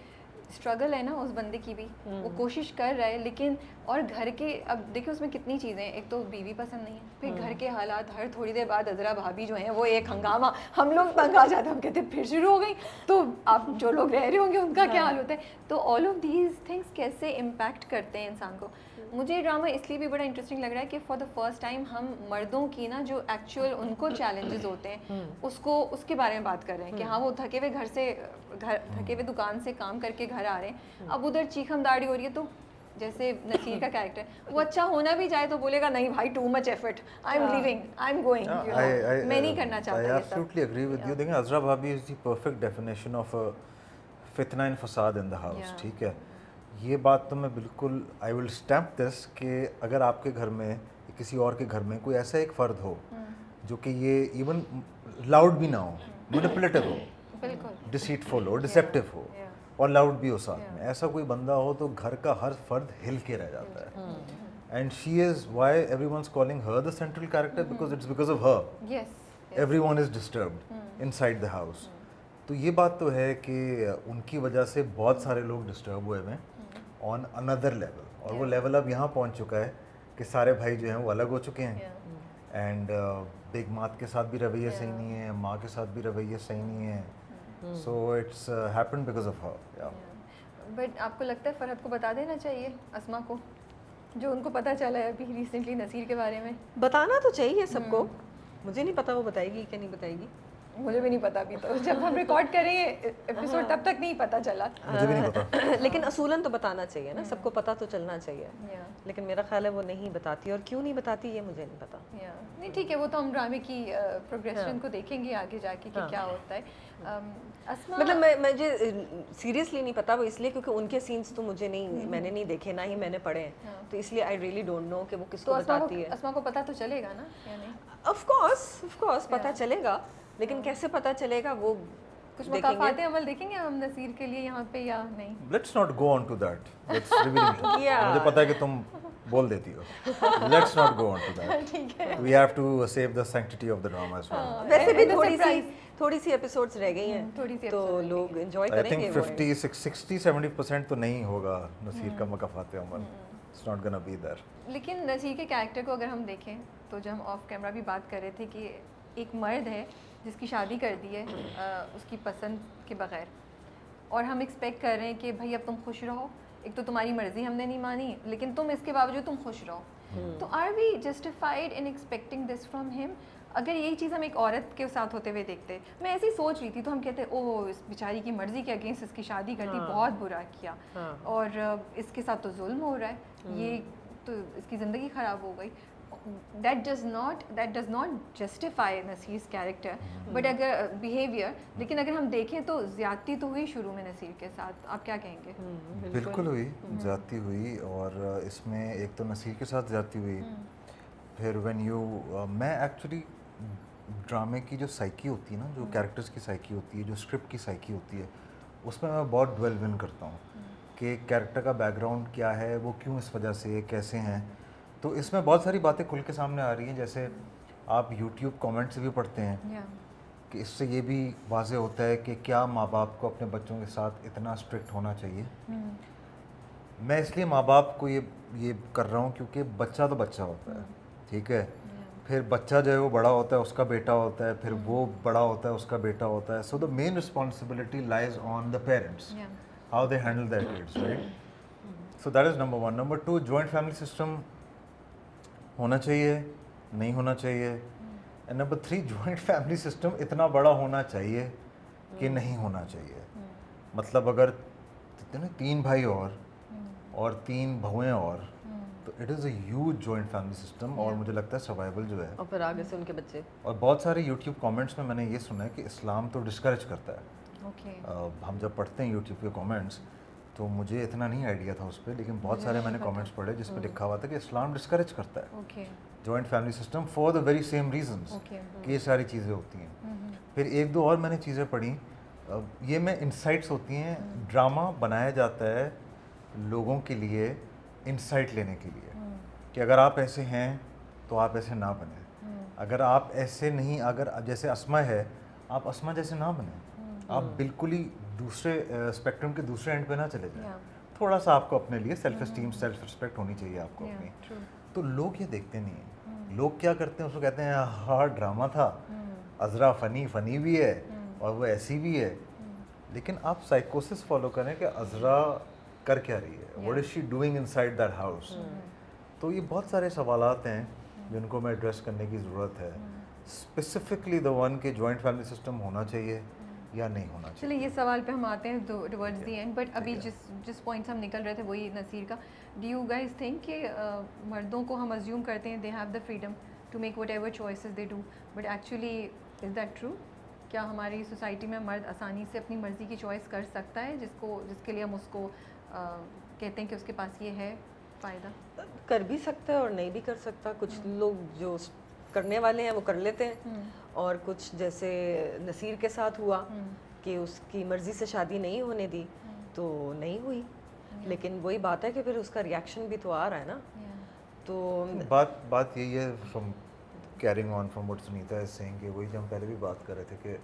स्ट्रगल है ना उस बंदे की भी, वो कोशिश कर रहा है, लेकिन और घर के, अब देखिए उसमें कितनी चीज़ें हैं, एक तो बीवी पसंद नहीं है, फिर घर के हालात, हर थोड़ी देर बाद अज़रा भाभी जो हैं वो एक हंगामा, हम लोग तंग आ जाते हैं, हम कहते हैं फिर शुरू हो गई, तो आप जो लोग रह रहे होंगे उनका क्या हाल होता है। तो ऑल ऑफ दीज थिंग्स कैसे इम्पैक्ट करते हैं इंसान को। मुझे ड्रामा इसलिए भी बड़ा इंटरेस्टिंग लग रहा है कि फॉर द फर्स्ट टाइम हम मर्दों की ना जो एक्चुअल उनको चैलेंजेस होते हैं उसको, उसके बारे में बात कर रहे हैं कि हाँ वो थके हुए घर से, थके हुए दुकान से काम करके घर आ रहे हैं, अब उधर चीखम दाढ़ी हो रही है, तो जैसे नसीर का कैरेक्टर, वो अच्छा होना भी चाहे तो बोलेगा नहीं भाई too much effort, I am living, I am going, मैं नहीं करना चाहता। I absolutely agree with you. देखिए अज़रा भाभी is the perfect definition of फितना एंड फसाद इन द हाउस, ठीक है, ये बात तो मैं बिल्कुल आई विल स्टैम्प दिस कि अगर आपके घर में किसी और के घर में कोई ऐसा एक फ़र्द हो जो कि ये इवन लाउड भी ना हो, मैनिपुलेटिव हो, डिसीटफुल हो, डिसेप्टिव हो और लाउड भी हो साथ में, ऐसा कोई बंदा हो तो घर का हर फर्द हिल के रह जाता है। And she is why everyone's calling her the central character, because it's because of her everyone is disturbed inside the house. तो ये बात तो है कि उनकी वजह से बहुत सारे लोग डिस्टर्ब हुए हैं ऑन अनदर लेवल, और वो लेवल अब यहाँ पहुँच चुका है कि सारे भाई जो हैं वो अलग हो चुके हैं, एंड बिग मात के साथ भी रवैया सही नहीं है, माँ के साथ भी रवैया सही नहीं है, so it's happened because of her. But आपको लगता है फरहत को बता देना चाहिए अस्मा को जो उनको पता चला है अभी रिसेंटली नसीर के बारे में? बताना तो चाहिए सबको, मुझे नहीं पता वो बताएगी कि नहीं बताएगी, मुझे भी नहीं पता अभी, तो जब हम रिकॉर्ड करेंगे एपिसोड तब तक नहीं पता चला, मुझे भी नहीं पता लेकिन असूलन तो बताना चाहिए ना, सबको पता तो चलना चाहिए, लेकिन मेरा ख्याल है वो नहीं बताती, और क्यों नहीं बताती ये मुझे नहीं पता। नहीं ठीक है, वो तो हम ड्रामे की प्रोग्रेशन को देखेंगे आगे जाके कि क्या होता है। अस्मा, मतलब मुझे सीरियसली नहीं पता, वो इसलिए क्योंकि उनके सीन्स तो मुझे नहीं, मैंने नहीं देखे, ना ही मैंने पढ़े हैं, तो इसलिए आई रियली डोंट नो कि वो किसको बताती है। अस्मा को पता तो चलेगा ना या नहीं? ऑफ कोर्स पता चलेगा, लेकिन कैसे पता चलेगा वो कुछ मुकाफाते अमल देखेंगे हम नसीर के लिए यहाँ पे या नहीं? Let's not go on to that, let's reveal, मुझे पता है कि तुम बोल देती हो, let's not go on to that, ठीक है, we have to save the sanctity of the drama as well. वैसे भी थोड़ी सी एपिसोड्स रह गई हैं, तो लोग एंजॉय करेंगे। आई थिंक 60-70% तो नहीं होगा नसीर का मुकाफाते अमल, it's not gonna be there. लेकिन नसीर के कैरेक्टर को अगर हम देखें तो जब हम ऑफ कैमरा भी बात कर रहे थे कि एक मर्द है जिसकी शादी कर दी है उसकी पसंद के बगैर, और हम एक्सपेक्ट कर रहे हैं कि भाई अब तुम खुश रहो, एक तो तुम्हारी मर्ज़ी हमने नहीं मानी लेकिन तुम इसके बावजूद तुम खुश रहो। तो are we justified in expecting this from him? अगर यही चीज़ हम एक औरत के साथ होते हुए देखते, मैं ऐसी सोच रही थी तो हम कहते ओह इस बेचारी की मर्ज़ी के अगेंस्ट इसकी शादी कर दी, बहुत बुरा किया, और इसके साथ तो जुल्म हो रहा है, ये तो इसकी ज़िंदगी ख़राब हो गई। that does not justify Naseer character, but अगर बिहेवियर, लेकिन अगर हम देखें तो ज़्यादती तो हुई शुरू में नसीर के साथ, आप क्या कहेंगे? बिल्कुल हुई, ज़्यादती हुई, और इसमें एक तो नसीर के साथ ज़्यादती हुई, फिर मैं एक्चुअली ड्रामे की जो साइकी होती है ना, जो कैरेक्टर्स की साइकी होती है, जो स्क्रिप्ट की साइकी होती है, उसमें मैं बहुत ड्वेल इन करता हूँ कि कैरेक्टर का बैकग्राउंड क्या है, वो क्यों इस वजह से कैसे हैं। तो इसमें बहुत सारी बातें खुल के सामने आ रही हैं, जैसे आप YouTube कमेंट्स भी पढ़ते हैं कि इससे ये भी वाज़ेह होता है कि क्या माँ बाप को अपने बच्चों के साथ इतना स्ट्रिक्ट होना चाहिए। मैं इसलिए माँ बाप को ये कर रहा हूँ क्योंकि बच्चा तो बच्चा होता है, ठीक है, फिर बच्चा जो है वो बड़ा होता है, उसका बेटा होता है, फिर वो बड़ा होता है, उसका बेटा होता है। So the main responsibility lies on the parents, how they handle their kids, right. So that is number 1। Number 2, joint family system होना चाहिए, नहीं होना चाहिए। And number 3, joint family system इतना बड़ा होना चाहिए कि नहीं होना चाहिए। मतलब अगर 3 भाई और 3 बहुएं और, तो it is a huge joint family system, और मुझे लगता है सर्वाइवल जो है, और फिर आगे से उनके बच्चे। और बहुत सारे YouTube कमेंट्स में मैंने ये सुना है कि इस्लाम तो डिस्करेज करता है। हम जब पढ़ते हैं YouTube के कमेंट्स, तो मुझे इतना नहीं आइडिया था उस पर, लेकिन बहुत सारे मैंने कमेंट्स पढ़े जिस पर लिखा हुआ था कि इस्लाम डिस्करेज करता है joint family system for the very same reasons कि ये सारी चीज़ें होती हैं। फिर 1-2 और मैंने चीज़ें पढ़ी, ये में इंसाइट्स होती हैं। ड्रामा बनाया जाता है लोगों के लिए इंसाइट लेने के लिए, कि अगर आप ऐसे हैं तो आप ऐसे ना बने, अगर आप ऐसे नहीं, अगर जैसे अस्मा है, आप अस्मा जैसे ना बने, आप बिल्कुल ही दूसरे स्पेक्ट्रम के दूसरे एंड पे ना चले जाएं। थोड़ा सा आपको अपने लिए सेल्फ एस्टीम, सेल्फ रिस्पेक्ट होनी चाहिए आपको अपनी। तो लोग ये देखते नहीं हैं। लोग क्या करते हैं, उसको कहते हैं हाँ ड्रामा था, अजरा फनी भी है और वो ऐसी भी है। लेकिन आप साइकोसिस फॉलो करें कि अजरा कर क्या रही है, what is she doing inside that house. तो ये बहुत सारे सवालात हैं जिनको मैं एड्रेस करने की ज़रूरत है। स्पेसिफिकली द वन के जॉइंट फैमिली सिस्टम होना चाहिए या नहीं होना चाहिए। चलिए ये सवाल पे हम आते हैं टुवर्ड्स द एंड, बट अभी जिस पॉइंट से हम निकल रहे थे वही नसीर का, डू यू गाइस थिंक कि मर्दों को हम अज्यूम करते हैं they have the freedom to make whatever choices they do, but actually is that true? क्या हमारी सोसाइटी में मर्द आसानी से अपनी मर्ज़ी की चॉइस कर सकता है, जिसके लिए हम उसको कहते हैं कि उसके पास ये है फ़ायदा? कर भी सकता है और नहीं भी कर सकता। कुछ लोग जो करने वाले हैं वो कर लेते हैं, और कुछ जैसे नसीर के साथ हुआ कि उसकी मर्ज़ी से शादी नहीं होने दी तो नहीं हुई। लेकिन वही बात है कि फिर उसका रिएक्शन भी तो आ रहा है ना। तो बात यही है, from carrying on from what Sunita is saying, कि वही जो हम पहले भी बात कर रहे थे कि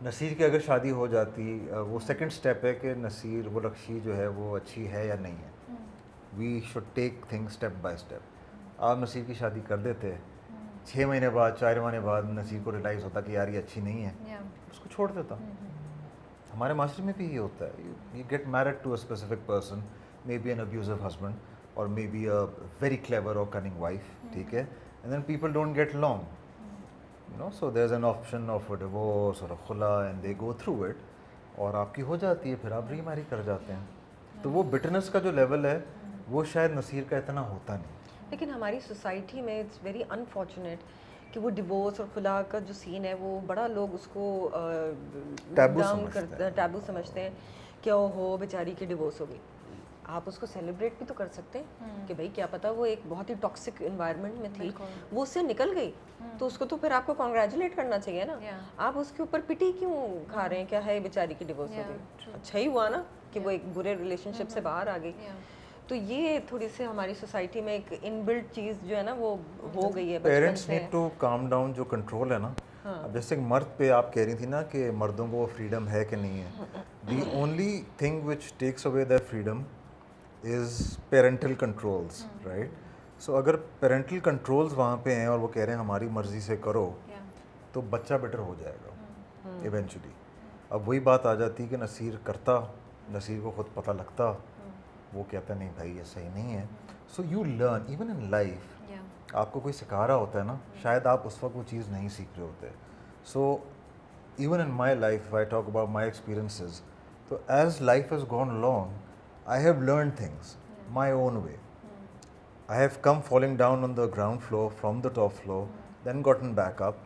नसीर की अगर शादी हो जाती, वो सेकंड स्टेप है कि नसीर, वो लक्ष्य जो है वो अच्छी है या नहीं है। We should take things step by step. आप नसीर की शादी कर देते, 6 महीने बाद, 4 महीने बाद नसीर को रियलाइज़ होता कि यार ये अच्छी नहीं है, उसको छोड़ देता। हमारे मास्टर में भी ये होता है, you get married to a specific person, may be an abusive husband और may be a very clever और कनिंग वाइफ, ठीक है, and then people don't get long, you know, so there is an option of a divorce और a खुला, and they go through it, और आपकी हो जाती है, फिर आप रीमैरी कर जाते हैं। तो वो बिटरनेस का जो लेवल है वो शायद नसीर का इतना होता नहीं। लेकिन हमारी सोसाइटी में इट्स वेरी अनफॉर्चुनेट कि वो डिवोर्स और खुला का जो सीन है वो बड़ा लोग उसको टैबू समझते हैं कि ओहो बेचारी की डिवोर्स हो गई। आप उसको सेलिब्रेट भी तो कर सकते हैं कि भाई क्या पता वो एक बहुत ही टॉक्सिक एनवायरनमेंट में थी, वो उससे निकल गई, तो उसको तो फिर आपको कॉन्ग्रेचुलेट करना चाहिए ना। आप उसके ऊपर पिटी क्यों खा रहे हैं, क्या है बेचारी की डिवोर्स हो गई, अच्छा ही हुआ ना कि वो एक बुरे रिलेशनशिप से बाहर आ गई। तो ये थोड़ी सी हमारी सोसाइटी में एक इनबिल्ट चीज़ जो है ना वो हो गई है। Parents need to calm down, जो कंट्रोल है ना। अब जैसे मर्द पे आप कह रही थी ना कि मर्दों को फ्रीडम है कि नहीं है, the only thing which takes away that freedom is parental controls, right. So अगर पेरेंटल कंट्रोल्स वहाँ पे हैं और वो कह रहे हैं हमारी मर्ज़ी से करो, तो बच्चा बेटर हो जाएगा इवेंचुअली। अब वही बात आ जाती है कि नसीर करता, नसीर को खुद पता लगता, वो कहता नहीं भाई ये सही नहीं है. So you learn even in life. आपको कोई सिखा रहा होता है ना, शायद आप उस वक्त वो चीज़ नहीं सीख रहे होते. So even in my life I talk about my experiences, तो as life has gone long I have learn things my own way. I have come falling down on the ground floor from the top floor, then gotten back up,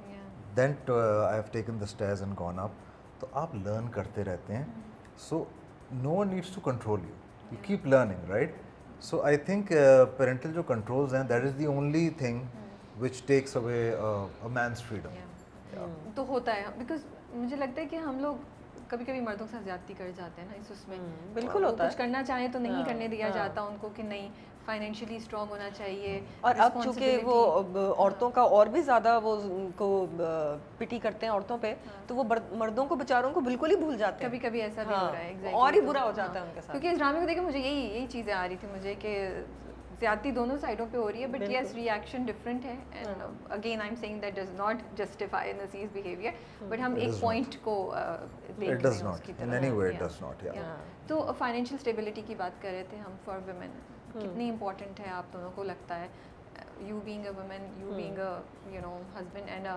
then I have taken the stairs and gone up. तो आप learn करते रहते हैं. So no one needs to control you. You keep learning, right? So I think parental जो controls हैं, that is the only thing which takes away a man's freedom. तो होता है because मुझे लगता है कि हम लोग कभी कभी मर्दों के साथ ज्यादती कर जाते हैं ना इस उसमें. बिल्कुल होता है. कुछ करना चाहें तो नहीं करने दिया जाता उनको कि नहीं फाइनेंशियली स्ट्रांग होना चाहिए. और अब चूंकि वो औरतों का और भी ज़्यादा वो उनको पिटी करते हैं औरतों पे, तो वो मर्दों को बेचारों को बिल्कुल ही भूल जाते हैं. कभी कभी ऐसा भी हो रहा है. Exactly. और ही बुरा हो जाता है उनके साथ. क्योंकि इस ड्रामे को देखे मुझे यही चीज़ें आ रही थी मुझे कि ज़्यादती दोनों साइडों पे हो रही है, बट यस रिएक्शन डिफरेंट है. And again I am saying that does not justify Naseer's behaviour, but हम एक पॉइंट को देख रहे हैं उसकी तरफ. In any way it does not. तो फाइनेंशियल स्टेबिलिटी की बात कर रहे थे हम फॉर वुमेन. कितनी इम्पोर्टेंट है आप दोनों को लगता है, you being a woman, you being a husband and a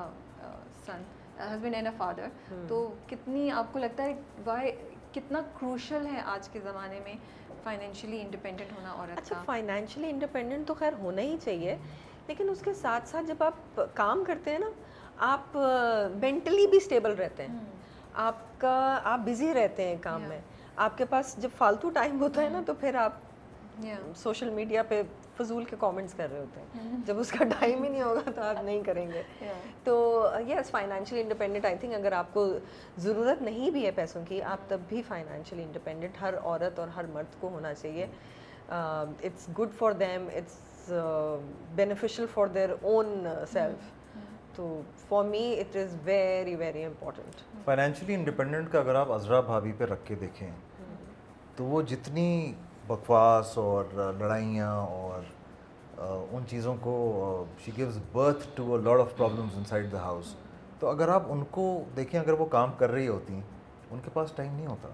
son, husband and a father, तो कितनी आपको लगता है वाई कितना क्रूशल है आज के ज़माने में फाइनेंशियली इंडिपेंडेंट होना औरत अच्छा, का? फाइनेंशियली इंडिपेंडेंट तो खैर होना ही चाहिए, लेकिन उसके साथ साथ जब आप काम करते हैं ना, आप मेंटली भी स्टेबल रहते हैं. आप बिजी रहते हैं काम में. आपके पास जब फालतू टाइम होता है ना, तो फिर आप सोशल मीडिया पे फजूल के कमेंट्स कर रहे होते हैं. जब उसका टाइम ही नहीं होगा तो आप नहीं करेंगे. तो yes, financially independent I think अगर आपको ज़रूरत नहीं भी है पैसों की, आप तब भी फाइनेंशियली इंडिपेंडेंट हर औरत और हर मर्द को होना चाहिए. It's good for them, it's beneficial for their own self. तो for me it is very very important. Financially independent का अगर आप अजरा भाभी पे रख के देखें, तो वो जितनी बकवास और लड़ाइयाँ और उन चीज़ों को she gives birth to a lot of problems inside the house. तो अगर आप उनको देखें, अगर वो काम कर रही होती, उनके पास टाइम नहीं होता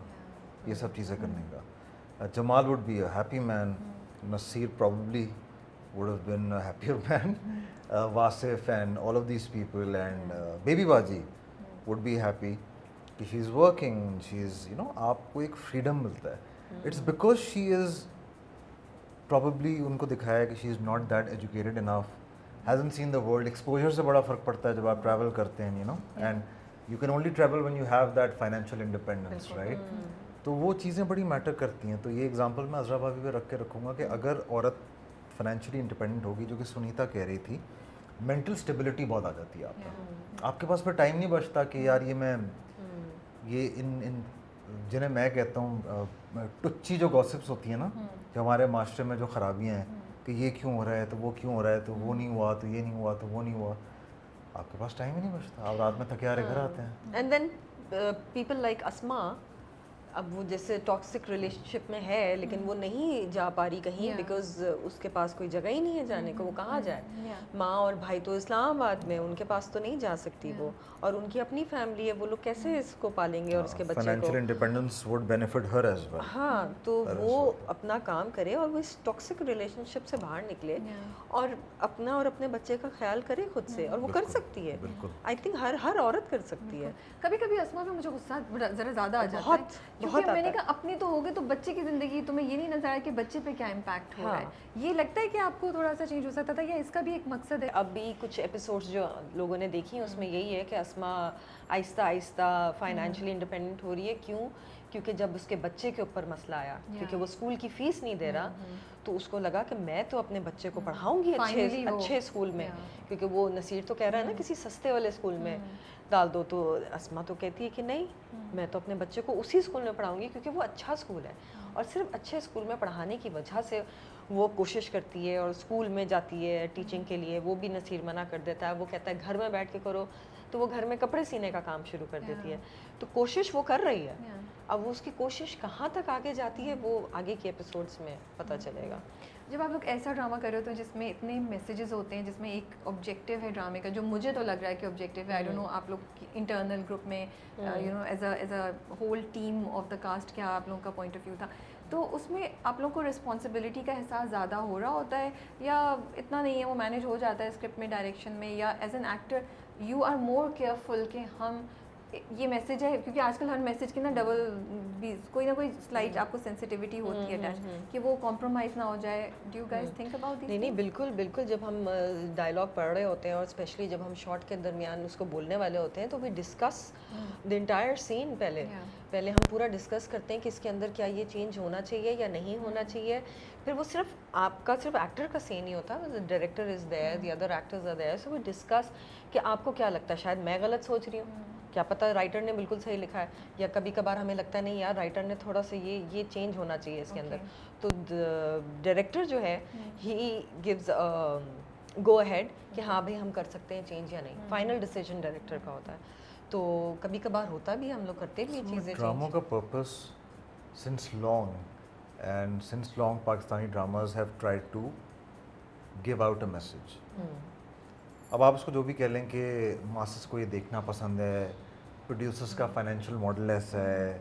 ये सब चीज़ें करने का. Jamal would be a happy man, Naseer probably would have been a happier man, Wasif and all of these people, and Baby Baji would be happy कि she is working, she is आपको एक freedom मिलता है. It's because she is probably उनको दिखाया कि she is not that educated enough, hasn't seen the world. Exposure से बड़ा फ़र्क पड़ता है जब आप travel करते हैं, and you can only travel when you have that financial independence, right? तो वो चीज़ें बड़ी मैटर करती हैं. तो ये एग्जांपल मैं अजरा भाभी पे रख के रखूँगा कि अगर औरत फाइनेंशियली इंडिपेंडेंट होगी, जो कि सुनीता कह रही थी, मेंटल स्टेबिलिटी बहुत आ जाती है आपके पास फिर टाइम नहीं बचता कि यार ये इन जिन्हें मैं कहता हूँ टुच्ची जो गॉसिप्स होती हैं ना, जो हमारे माशरे में जो ख़राबियाँ हैं कि ये क्यों हो रहा है तो वो क्यों हो रहा है, तो वो नहीं हुआ तो ये नहीं हुआ तो वो नहीं हुआ, आपके पास टाइम ही नहीं बचता. आप रात में थके हारे घर आते हैं. एंड देन पीपल लाइक अस्मा, अब वो जैसे टॉक्सिक रिलेशनशिप में है, लेकिन वो नहीं जा पा रही कहीं बिकॉज उसके पास कोई जगह ही नहीं है जाने को. वो कहाँ जाए? माँ और भाई तो इस्लामाबाद में, उनके पास तो नहीं जा सकती वो, और उनकी अपनी फैमिली है. वो लोग कैसे इसको पालेंगे और उसके बच्चे को? Financial independence would benefit her as well. हाँ, तो वो अपना काम करे और वो इस टॉक्सिक रिलेशनशिप से बाहर निकले और अपना और अपने बच्चे का ख्याल करे खुद से, और वो कर सकती है. आई थिंक हर औरत कर सकती है. कभी कभी अस्मा पे मुझे गुस्सा ज़रा ज़्यादा आ जाता है, क्योंकि मैंने कहा अपनी तो हो गई, तो बच्चे की ज़िंदगी तुम्हें ये नहीं नजर आया कि बच्चे पे क्या इम्पैक्ट हो रहा है. ये लगता है कि आपको थोड़ा सा चेंज हो सकता था, या इसका भी एक मकसद है? अभी कुछ एपिसोड्स जो लोगों ने देखी हैं उसमें यही है कि अस्मा आहिस्ता आहिस्ता फाइनेंशियली इंडिपेंडेंट हो रही है. क्यों? क्योंकि जब उसके बच्चे के ऊपर मसला आया, क्योंकि वो स्कूल की फ़ीस नहीं दे रहा, तो उसको लगा कि मैं तो अपने बच्चे को पढ़ाऊंगी अच्छे स्कूल में, क्योंकि वो नसीर तो कह रहा है ना किसी सस्ते वाले स्कूल में डाल दो. तो अस्मा तो कहती है कि नहीं, मैं तो अपने बच्चे को उसी स्कूल में पढ़ाऊंगी क्योंकि वो अच्छा स्कूल है. और सिर्फ अच्छे स्कूल में पढ़ाने की वजह से वो कोशिश करती है और स्कूल में जाती है टीचिंग के लिए. वो भी नसीर मना कर देता है, वो कहता है घर में बैठ के करो, तो वो घर में कपड़े सीने का काम शुरू कर देती है. तो कोशिश वो कर रही है. अब वो उसकी कोशिश कहाँ तक आगे जाती है वो आगे के एपिसोड्स में पता चलेगा. जब आप लोग ऐसा ड्रामा कर रहे हो तो जिसमें इतने मैसेजेस होते हैं, जिसमें एक ऑब्जेक्टिव है ड्रामे का, जो मुझे तो लग रहा है कि ऑब्जेक्टिव है, आई डोंट नो आप लोग इंटरनल ग्रुप में you know as a whole team of the cast क्या आप लोगों का पॉइंट ऑफ व्यू था, तो उसमें आप लोग को रिस्पॉन्सिबिलिटी का एहसास ज़्यादा हो रहा होता है या इतना नहीं है, वो मैनेज हो जाता है स्क्रिप्ट में, डायरेक्शन में, या as an actor you are more careful कि हम ये मैसेज है, क्योंकि आजकल हर मैसेज की ना डबल भी कोई ना कोई स्लाइट आपको सेंसिटिविटी होती है अटैच, कि वो कॉम्प्रोमाइज़ ना हो जाए. Do you guys think about this? नहीं बिल्कुल बिल्कुल. जब हम डायलॉग पढ़ रहे होते हैं और स्पेशली जब हम शॉट के दरमियान उसको बोलने वाले होते हैं तो we discuss the entire scene. पहले हम पूरा डिस्कस करते हैं कि इसके अंदर क्या ये चेंज होना चाहिए या नहीं होना चाहिए. फिर वो सिर्फ एक्टर का सीन नहीं होता, the director is there, the other actors are there, so we discuss कि आपको क्या लगता है, शायद मैं गलत सोच रही हूँ, क्या पता राइटर ने बिल्कुल सही लिखा है, या कभी कभार हमें लगता है नहीं यार राइटर ने थोड़ा सा ये चेंज होना चाहिए इसके अंदर. तो डायरेक्टर जो है ही गिव्स गो अहेड कि हाँ भाई हम कर सकते हैं चेंज या नहीं. फाइनल डिसीजन डायरेक्टर का होता है. तो कभी कभार होता भी, हम लोग करते भी ये चीज़ें. ड्रामा का purpose since long Pakistani dramas have tried to give out a message. अब आप उसको जो भी कह लें कि मासेस को ये देखना पसंद है, प्रोड्यूसर्स का फाइनेंशियल मॉडल ऐसा है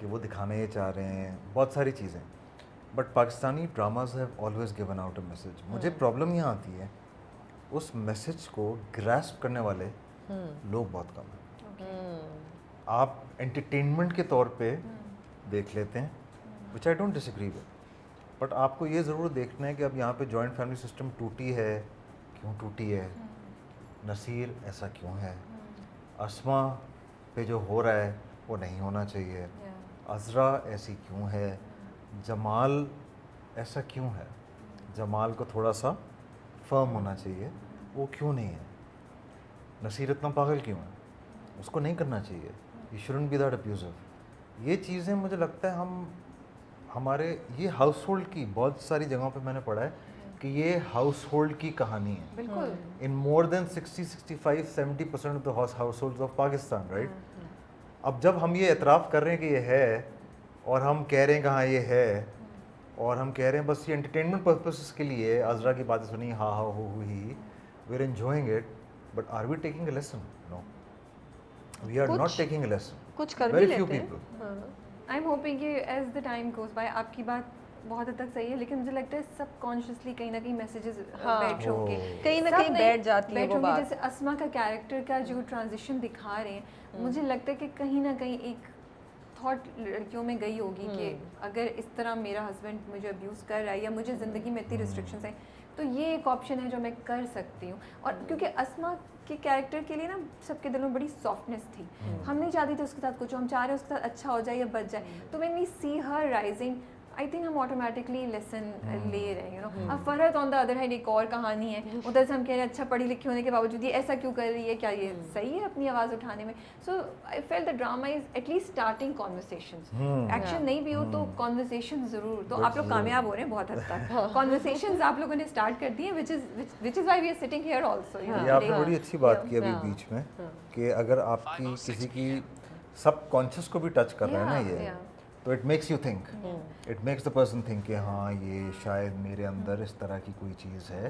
कि वो दिखाना ये चाह रहे हैं, बहुत सारी चीज़ें, but Pakistani dramas have always given out a message. मुझे प्रॉब्लम यहाँ आती है उस मैसेज को ग्रैस्प करने वाले लोग बहुत कम हैं. आप एंटरटेनमेंट के तौर पे देख लेते हैं, which I don't disagree with, but आपको ये ज़रूर देखना है कि अब यहाँ पे जॉइंट फैमिली सिस्टम टूटी है, क्यों टूटी है, नसीर ऐसा क्यों है, अस्मा पे जो हो रहा है वो नहीं होना चाहिए, अज़रा ऐसी क्यों है, जमाल ऐसा क्यों है, जमाल को थोड़ा सा फर्म होना चाहिए, वो क्यों नहीं है, नसीर इतना पागल क्यों है, उसको नहीं करना चाहिए, you shouldn't be that abusive. ये चीज़ें मुझे लगता है हमारे ये हाउस होल्ड की बहुत सारी जगहों पे मैंने पढ़ा है कि ये हाउस होल्ड की कहानी है. बिल्कुल. In more than 60-65-70% of the households of Pakistan, right. अब जब हम ये एतराफ़ कर रहे हैं कि ये है और हम कह रहे हैं कि हाँ ये है, और हम कह रहे हैं बस ये एंटरटेनमेंट पर्पसेस के लिए अज़रा की बातें सुनी, हाँ हाँ हो हुई, we are enjoying it, but are we taking a lesson? No, we are not taking a lesson. कुछ कर भी लेते हैं. आई एम होपिंग कि as the time goes by, आपकी बात बहुत हद तक सही है, लेकिन मुझे लगता है सबकॉन्शियसली कहीं ना कहीं मैसेजेस बैठ होंगे, कहीं ना कहीं बैठ जाती है वो बात. जैसे अस्मा का कैरेक्टर का जो ट्रांजिशन दिखा रहे हैं, मुझे लगता है कि कहीं ना कहीं एक थॉट लड़कियों में गई होगी कि अगर इस तरह मेरा हस्बैंड मुझे अब्यूज़ कर रहा है या मुझे ज़िंदगी में इतनी रिस्ट्रिक्शंस हैं, तो ये एक ऑप्शन है जो मैं कर सकती हूँ. और क्योंकि अस्मा के कैरेक्टर के लिए ना सबके दिलों में बड़ी सॉफ्टनेस थी, हम नहीं चाहते थे उसके साथ कुछ, हम चाह रहे हैं उसके साथ अच्छा हो जाए या बच जाए. तो when we see her rising, I think हम ऑटोमेटिकली लेसन ले रहे हैं, यू नो. अब Farhat on the other hand एक और कहानी है, उधर से हम कह रहे हैं अच्छा पढ़ी लिखी होने के बावजूद ये ऐसा क्यों कर रही है, क्या ये सही है अपनी आवाज़ उठाने में. So I felt the drama is at least starting conversations. Action नहीं भी हो तो कॉन्वर्सेशन ज़रूर. तो आप लोग कामयाब हो रहे हैं बहुत हद तक, कॉन्वर्सेशंस आप लोगों ने स्टार्ट कर दिए, which is why we are sitting here also. ये आपने बड़ी अच्छी बात की अभी बीच में कि अगर आपकी किसी की सब कॉन्शियस को भी टच कर रहा है ना ये, तो it makes you think, it makes the person think कि हाँ ये शायद मेरे अंदर इस तरह की कोई चीज़ है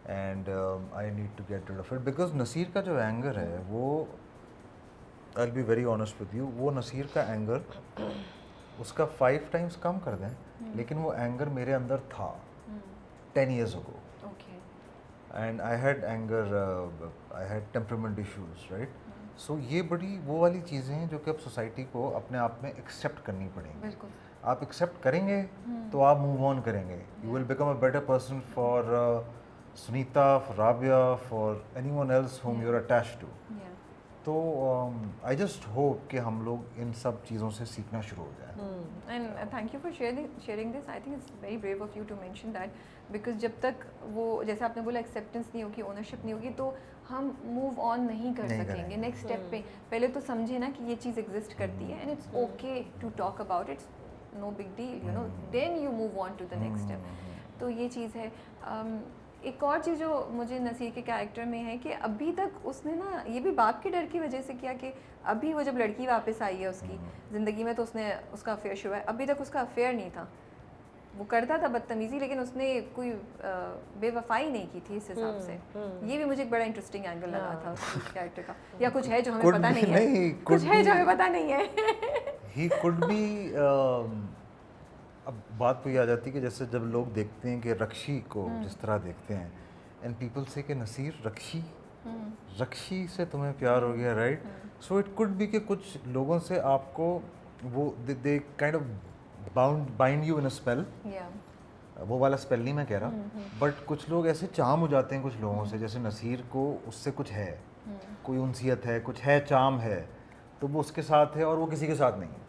and I need to get rid of it. Because Naseer का जो एंगर है वो, I will be very honest with you, वो नसीर का एंगर उसका 5 टाइम्स कम कर दें, लेकिन वो एंगर मेरे अंदर था 10 years ago. And I had anger, I had temperament issues, right. सो ये बड़ी वो वाली चीज़ें हैं जो कि अब सोसाइटी को अपने आप में एक्सेप्ट करनी पड़ेंगी. बिल्कुल. आप एक्सेप्ट करेंगे तो आप मूव ऑन करेंगे, you will become a better person for Sunita, for Rabia, for anyone else whom you're attached to. तो आई जस्ट होप कि हम लोग इन सब चीज़ों से सीखना शुरू हो जाए. And thank you for sharing this. I think it's very brave of you to mention that, because जब तक वो, जैसे आपने बोला, एक्सेप्टेंस नहीं होगी, ओनरशिप नहीं होगी, तो हम मूव ऑन नहीं कर सकेंगे नेक्स्ट स्टेप पे. पहले तो समझे ना कि ये चीज़ एग्जिस्ट करती है and it's okay to talk about it's, no big deal, you know, then you move on to the next step. तो ये चीज़ है. एक और चीज़ जो मुझे नसीर के कैरेक्टर में है कि अभी तक उसने ना, ये भी बाप के डर की वजह से किया कि अभी वो जब लड़की वापस आई है उसकी ज़िंदगी में, तो उसने उसका अफेयर शुरू है, अभी तक उसका अफेयर नहीं था. वो करता था बदतमीजी, लेकिन उसने कोई बेवफाई नहीं की थी इस हिसाब से। ये भी मुझे एक बड़ा इंटरेस्टिंग एंगल लगा था उस कैरेक्टर का। या कुछ है जो हमें Could पता be, नहीं है, नहीं, कुछ could है जो be. हमें पता नहीं है। He could be. अब बात वही आ जाती है कि जैसे जब लोग देखते हैं कि रक्षी को जिस तरह देखते हैं, एंड पीपल से कि नसीर रक्षी रक्षी से तुम्हें प्यार हो गया, right? So it could be कि कुछ लोगों से आपको वो they kind of bind you in a spell. वो वाला स्पेल नहीं मैं कह रहा, बट कुछ लोग ऐसे चाम हो जाते हैं कुछ लोगों से, जैसे नसीर को उससे कुछ है, कोई उनसियत है, कुछ है, चाम है, तो वो उसके साथ है और वो किसी के साथ नहीं है।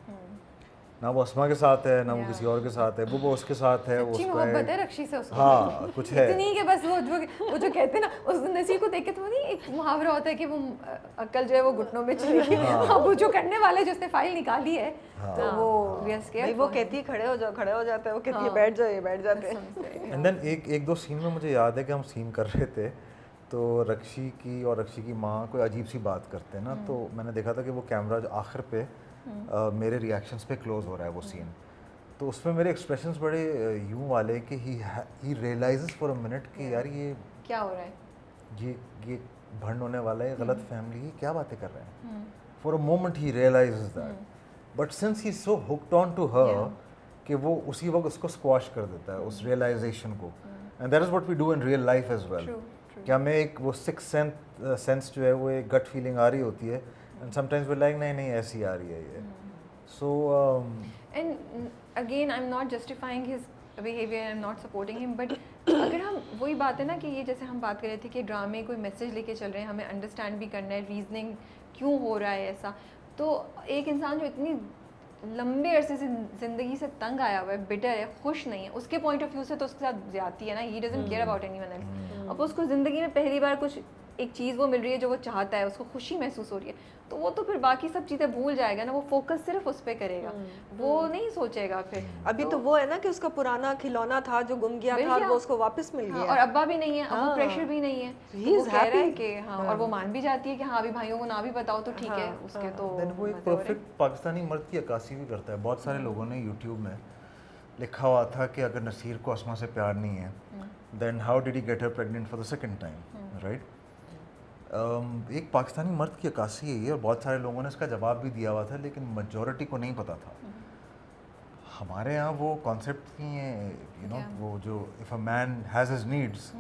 ना वो अस्मा के साथ है, ना वो किसी और के साथ है, वो उसके साथ है, वो सच्ची उसका मोहब्बत है रक्षी से उसको। हाँ कुछ है इतनी कि बस वो जो कहते हैं ना, उस नसीर को देख के तो नहीं, एक मुहावरा होता है कि वो अक्ल जो है वो घुटनों में चली गई। हाँ, वो जो करने वाले जो उसने फाइल निकाली है, तो वो वी आर स्केयर्ड। वो कहती है खड़े हो जाओ, खड़े हो जाते हैं, वो कहती है बैठ जाओ, ये बैठ जाते हैं। एंड देन एक दो सीन में मुझे याद है कि हम सीन कर रहे थे, तो रक्षी की और रक्षी की माँ कोई अजीब सी बात करते हैं ना, तो मैंने देखा था कि वो कैमरा जो आखिर पे मेरे रिएक्शंस पे क्लोज हो रहा है वो सीन, तो उसमें मेरे एक्सप्रेशंस बड़े यूं वाले कि ही रियलाइजेस फॉर अ मिनट कि यार ये क्या हो रहा है, ये भंड होने वाला है, गलत फैमिली, क्या बातें कर रहे हैं। For a moment he realizes that, but since he is so hooked on to her कि वो उसी वक्त उसको स्क्वॉश कर देता है उस रियलाइजेशन को, and that is what we do in real life as well. क्या हमें एक वो सिक्स सेंस जो है वो एक गट फीलिंग आ रही होती है, एंड समटाइम्स वी लाइक नहीं ऐसी आ रही है ये। So and again I am not justifying his behaviour, I am not supporting him, but अगर हम वही बात है ना कि ये जैसे हम बात कर रहे थे कि ड्रामे कोई मैसेज लेके चल रहे हैं, हमें अंडरस्टैंड भी करना है रीजनिंग क्यों हो रहा है ऐसा, तो एक इंसान जो इतनी लंबे अरसे से ज़िंदगी से तंग आया हुआ है, बिटर है, खुश नहीं है, उसके पॉइंट ऑफ व्यू से तो उसके साथ ज्यादती है ना, he doesn't care about anyone else. अब उसको ज़िंदगी में पहली बार कुछ एक चीज़ वो मिल रही है जो वो चाहता है, उसको खुशी महसूस हो रही है, तो वो तो फिर बाकी सब चीज़ें भूल जाएगा ना, वो फोकस सिर्फ उस पर करेगा, वो नहीं सोचेगा फिर। अभी तो वो है ना कि उसका पुराना खिलौना था जो गुम गया था, और वो उसको वापस मिल गया। और अब्बा भी नहीं है, अब वो प्रेशर भी नहीं है, तो वो कह रहा है कि हाँ, और वो मान भी जाती है कि हाँ अभी भाइयों को ना भी बताओ तो ठीक है, उसके तो वो एक परफेक्ट पाकिस्तानी मर्द की अक्कासी भी करता है। बहुत सारे लोगों ने यूट्यूब में लिखा हुआ था कि अगर नसीर को अस्मा से प्यार नहीं है, then how did he get her pregnant for the second time, right? एक पाकिस्तानी मर्द की अक्कासी है ये, और बहुत सारे लोगों ने इसका जवाब भी दिया हुआ था, लेकिन मेजॉरिटी को नहीं पता था। हमारे यहाँ वो कॉन्सेप्ट नहीं है, यू नो, वो जो if a man has his needs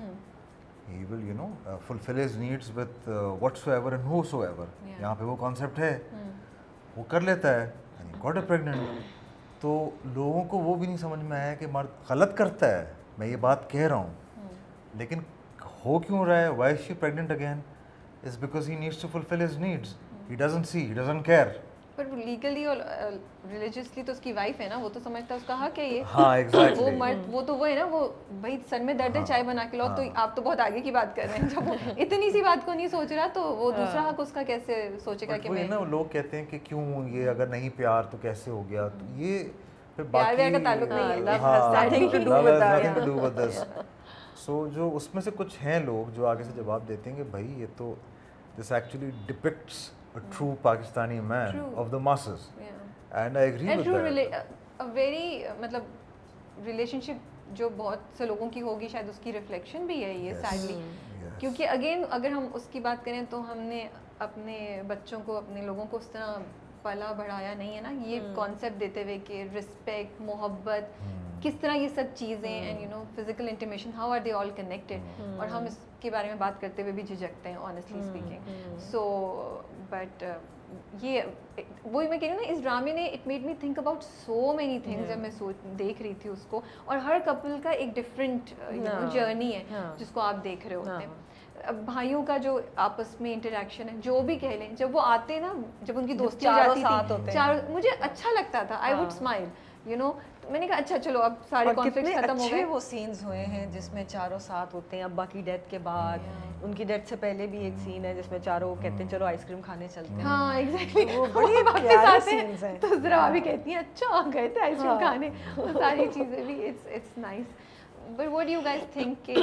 he will you know fulfil his needs with whatsoever and whosoever. यहाँ पे वो कॉन्सेप्ट है, वो कर लेता है, एंड गॉट अ प्रेग्नेंट। तो लोगों को वो भी नहीं समझ में आया कि मर्द गलत करता है, मैं ये बात कह रहा हूँ, लेकिन हो क्यों रहा है, why is she pregnant again, is because he needs to fulfill his needs. He doesn't see, he doesn't care. पर लीगली और रिलीजियसली तो उसकी वाइफ है ना, वो तो समझता है उसका हक है ये। हाँ एग्जैक्टली। वो मर्द वो तो वो है ना, वो भाई सर में दर्द है, चाय बना के लो, तो आप तो बहुत आगे की बात कर रहे हैं। जब वो इतनी सी बात को नहीं सोच रहा, तो वो दूसरा हक उसका कैसे सोचेगा कि मैं ना, लोग कहते हैं कि क्यों ये, अगर नहीं प्यार तो कैसे हो गया, तो ये फिर प्यार बाकी का ताल्लुक नहीं है, love has nothing to do with this. So जो उसमें से कुछ हैं लोग जो आगे से जवाब देते हैं कि भाई ये तो this actually depicts a true Pakistani man of the masses, and I agree with that. A very मतलब रिलेशनशिप जो बहुत से लोगों की होगी, शायद उसकी रिफ्लेक्शन भी है ये, सैडली। क्योंकि अगेन अगर हम उसकी बात करें तो हमने अपने बच्चों को, अपने लोगों को उस तरह पला बढ़ाया नहीं है ना, ये कॉन्सेप्ट देते हुए कि रिस्पेक्ट, मोहब्बत, किस तरह ये सब चीज़ें, and you know physical intimation, how are they all connected, और हम इसके बारे में बात करते हुए भी झिझकते हैं, ऑनेस्टली स्पीकिंग। सो बट ये वही मैं कह रही हूँ ना, इस ड्रामे ने it made me think about so many things जब मैं देख रही थी उसको, और हर कपल का एक डिफरेंट जर्नी है जिसको आप देख रहे होते हैं। अब भाइयों का जो आपस में इंटरेक्शन है, जो भी कह लें, जब वो आते ना, जब उनकी दोस्ती हो जाती थी, चारों, मुझे अच्छा लगता था, I would smile, you know. मैंने कहा अच्छा चलो अब सारे कॉन्फ्लिक्ट्स खत्म हो गए। वो सीन्स हुए हैं जिसमें चारों साथ होते हैं अब्बा की डेथ के बाद, उनकी डेथ से पहले भी एक सीन है जिसमें चारों कहते हैं चलो आइसक्रीम खाने चलते हैं। हाँ एग्जैक्टली, वो बड़े वापस आते हैं तो जरा भी कहती हैं अच्छा गए थे आइसक्रीम खाने, वो सारी चीज़ें भी it's nice. But what do you guys think कि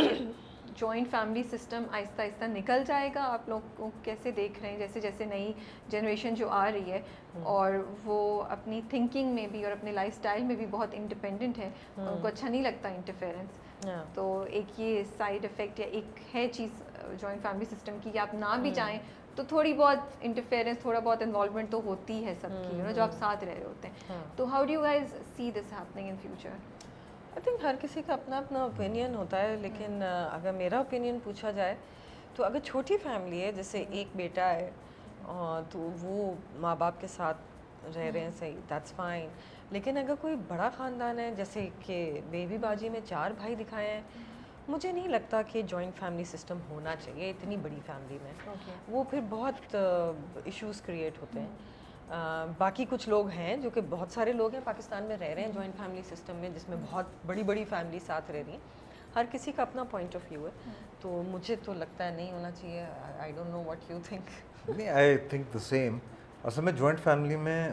joint family system Aahista Aahista निकल जाएगा? आप लोग को कैसे देख रहे हैं, जैसे जैसे नई जनरेशन जो आ रही है और वो अपनी थिंकिंग में भी और अपने लाइफस्टाइल में भी बहुत इंडिपेंडेंट है, उनको अच्छा नहीं लगता इंटरफेरेंस, तो एक ये साइड इफ़ेक्ट या एक है चीज़ जॉइंट फैमिली सिस्टम की कि आप ना भी चाहें तो थोड़ी बहुत इंटरफेरेंस, थोड़ा बहुत इन्वॉल्वमेंट तो होती है सबकी, यू नो, जो आप साथ रह रहे होते हैं। तो how do you guys see this happening in future? I think हर किसी का अपना अपना ओपिनियन होता है, लेकिन अगर मेरा ओपिनियन पूछा जाए तो अगर छोटी फैमिली है, जैसे एक बेटा है तो वो माँ बाप के साथ रह रहे हैं, सही, दैट्स फाइन। लेकिन अगर कोई बड़ा ख़ानदान है, जैसे कि बेबी बाजी में 4 भाई दिखाए हैं, मुझे नहीं लगता कि जॉइंट फैमिली सिस्टम होना चाहिए इतनी बड़ी फैमिली में। वो फिर बहुत इश्यूज़ क्रिएट होते हैं। बाकी कुछ लोग हैं जो कि बहुत सारे लोग हैं पाकिस्तान में रह रहे हैं जॉइंट फैमिली सिस्टम में, जिसमें बहुत बड़ी बड़ी फैमिली साथ रह रही हैं। हर किसी का अपना पॉइंट ऑफ व्यू है, तो मुझे तो लगता है नहीं होना चाहिए। I don't know what you think. नहीं, आई थिंक द सेम। असल में जॉइंट फैमिली में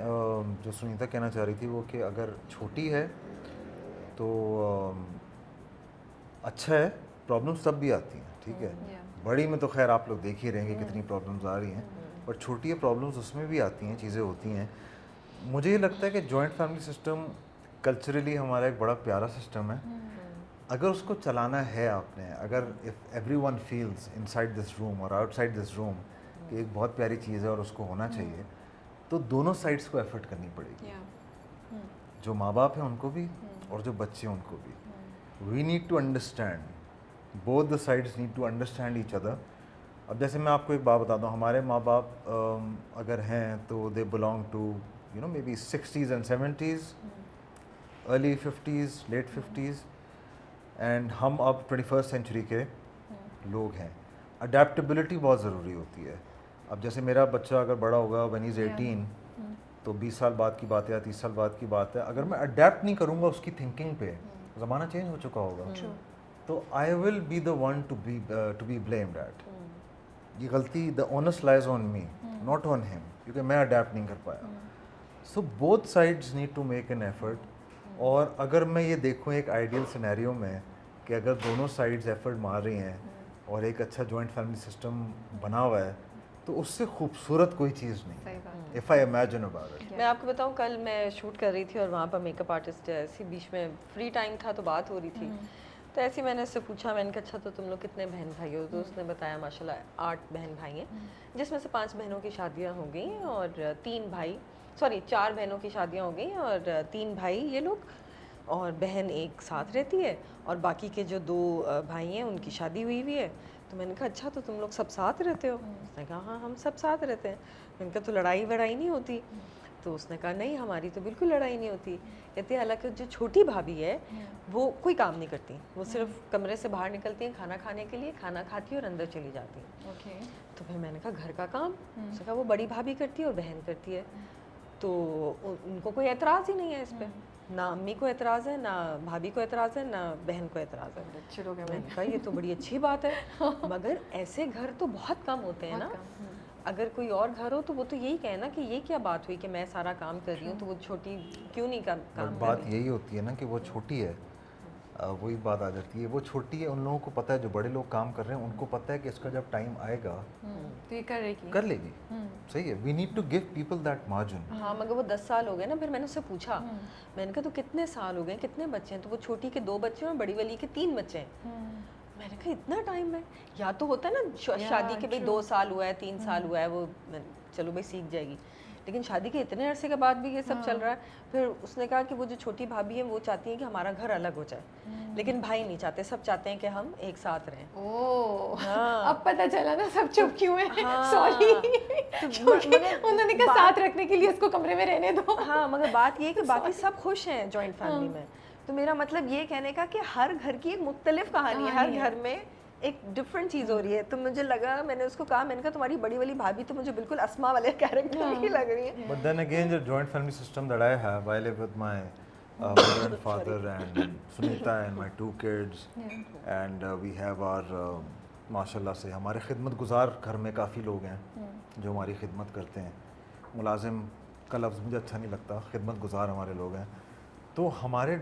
जो सुनीता कहना चाह रही थी वो कि अगर छोटी है तो अच्छा है, प्रॉब्लम्स तब भी आती हैं, ठीक है। बड़ी में तो खैर आप लोग देख ही रहेंगे कितनी प्रॉब्लम्स आ रही हैं, और छोटी प्रॉब्लम्स उसमें भी आती हैं, चीज़ें होती हैं। मुझे ये लगता है कि जॉइंट फैमिली सिस्टम कल्चरली हमारा एक बड़ा प्यारा सिस्टम है। अगर उसको चलाना है आपने, अगर if everyone feels inside this room और आउटसाइड दिस रूम कि एक बहुत प्यारी चीज़ है और उसको होना चाहिए, तो दोनों साइड्स को एफर्ट करनी पड़ेगी, जो माँ बाप हैं उनको भी और जो बच्चे हैं उनको भी। We need to understand, both the sides need to understand each other. अब जैसे मैं आपको एक बात बताता हूँ, हमारे माँ बाप अगर हैं तो they belong to you know maybe 60s and 70s, early 50s, late 50s, and हम अब 21st सेंचुरी के लोग हैं। अडेप्टबिलिटी बहुत ज़रूरी होती है। अब जैसे मेरा बच्चा अगर बड़ा होगा व्हेन ही इज़ 18, तो 20 साल बाद की बात है या 30 साल बाद की बात है, अगर मैं अडेप्ट नहीं करूँगा उसकी थिंकिंग पे, ज़माना चेंज हो चुका होगा, तो I will be the one to be blamed at. ये गलती, the onus lies on me, not on him, क्योंकि मैं अडेप्ट नहीं कर पाया। So both sides need to make an effort. और अगर मैं ये देखूँ एक आइडियल सिनेरियो में कि अगर दोनों साइड्स एफर्ट मार रही हैं और एक अच्छा जॉइंट फैमिली सिस्टम बना हुआ है, तो उससे खूबसूरत कोई चीज़ नहीं, if I imagine about it. मैं आपको बताऊं, कल मैं शूट कर रही थी और वहाँ पर मेकअप आर्टिस्ट ऐसी बीच में फ्री टाइम था तो बात हो रही थी, तो ऐसे मैंने उससे पूछा, मैंने कहा अच्छा तो तुम लोग कितने बहन भाई हो? तो उसने बताया माशाल्लाह 8 बहन भाई हैं, जिसमें से 5 बहनों की शादियाँ हो गई और 4 बहनों की शादियाँ हो गई और 3 भाई ये लोग, और बहन एक साथ रहती है, और बाकी के जो 2 भाई हैं उनकी शादी हुई हुई है। तो मैंने कहा अच्छा तो तुम लोग सब साथ रहते हो? उसने कहा हाँ हम सब साथ रहते हैं। मैंने कहा तो लड़ाई वड़ाई नहीं होती? तो उसने कहा नहीं हमारी तो बिल्कुल लड़ाई नहीं होती। कहते हालांकि जो छोटी भाभी है वो कोई काम नहीं करती, वो सिर्फ कमरे से बाहर निकलती हैं खाना खाने के लिए, खाना खाती है और अंदर चली जाती है। तो फिर मैंने कहा घर का काम? उसने कहा वो बड़ी भाभी करती है और बहन करती है, तो उनको कोई एतराज़ ही नहीं है इस पर, ना अम्मी को एतराज़ है, ना भाभी को एतराज़ है, ना बहन को एतराज़ है। मैंने कहा ये तो बड़ी अच्छी बात है, मगर ऐसे घर तो बहुत कम होते हैं ना। अगर कोई और घर हो तो वो तो यही कहे ना कि ये क्या बात हुई कि मैं सारा काम कर रही हूँ तो वो छोटी क्यों नहीं काम कर रही? बात यही होती है ना कि वो छोटी है, वही बात आ जाती है, वो छोटी है। उन लोगों को पता है, जो बड़े लोग काम कर रहे हैं उनको पता है कि इसका जब टाइम आएगा तो ये कर लेगी। सही है, we need to give people that margin. हाँ मगर वो 10 साल हो गए ना। फिर मैंने उससे पूछा, मैंने कहा तो कितने साल हो गए, कितने बच्चे हैं? तो वो छोटी के 2 बच्चे हैं और बड़ी वाली के 3 बच्चे हैं। मैंने कहा इतना टाइम है? या तो होता है ना शादी के भाई 2 साल हुआ है, 3 साल हुआ है, वो चलो भाई सीख जाएगी, लेकिन शादी के इतने अरसे के बाद भी ये सब चल रहा है। फिर उसने कहा कि वो जो छोटी भाभी है वो चाहती है कि हमारा घर अलग हो जाए, लेकिन भाई नहीं चाहते, सब चाहते हैं कि हम एक साथ रहें। ओह हाँ। अब पता चला ना सब चुप क्यों है। हाँ। सॉरी, तो उन्होंने कहा साथ रखने के लिए इसको कमरे में रहने दो। हाँ मगर बात ये है कि बाकी सब खुश हैं जॉइंट फैमिली में। तो मेरा मतलब ये कहने का कि हर घर की एक मुख्तलिफ कहानी है, हर घर में एक डिफरेंट चीज़ हो रही है। तो मुझे लगा, मैंने उसको कहा, मैंने कहा तुम्हारी बड़ी वाली भाभी तो मुझे बिल्कुल अस्मा वाले कैरेक्टर की लग रही है। But then again, the joint family system that I have, I live with my mother and father and Sunita and my 2 kids, and we have our माशाल्लाह से हमारे खिदमत गुजार घर में काफ़ी लोग हैं जो हमारी खिदमत करते हैं। मुलाजिम का लफ्ज़ मुझे अच्छा नहीं लगता, खिदमत गुजार हमारे लोग हैं। तो हमारे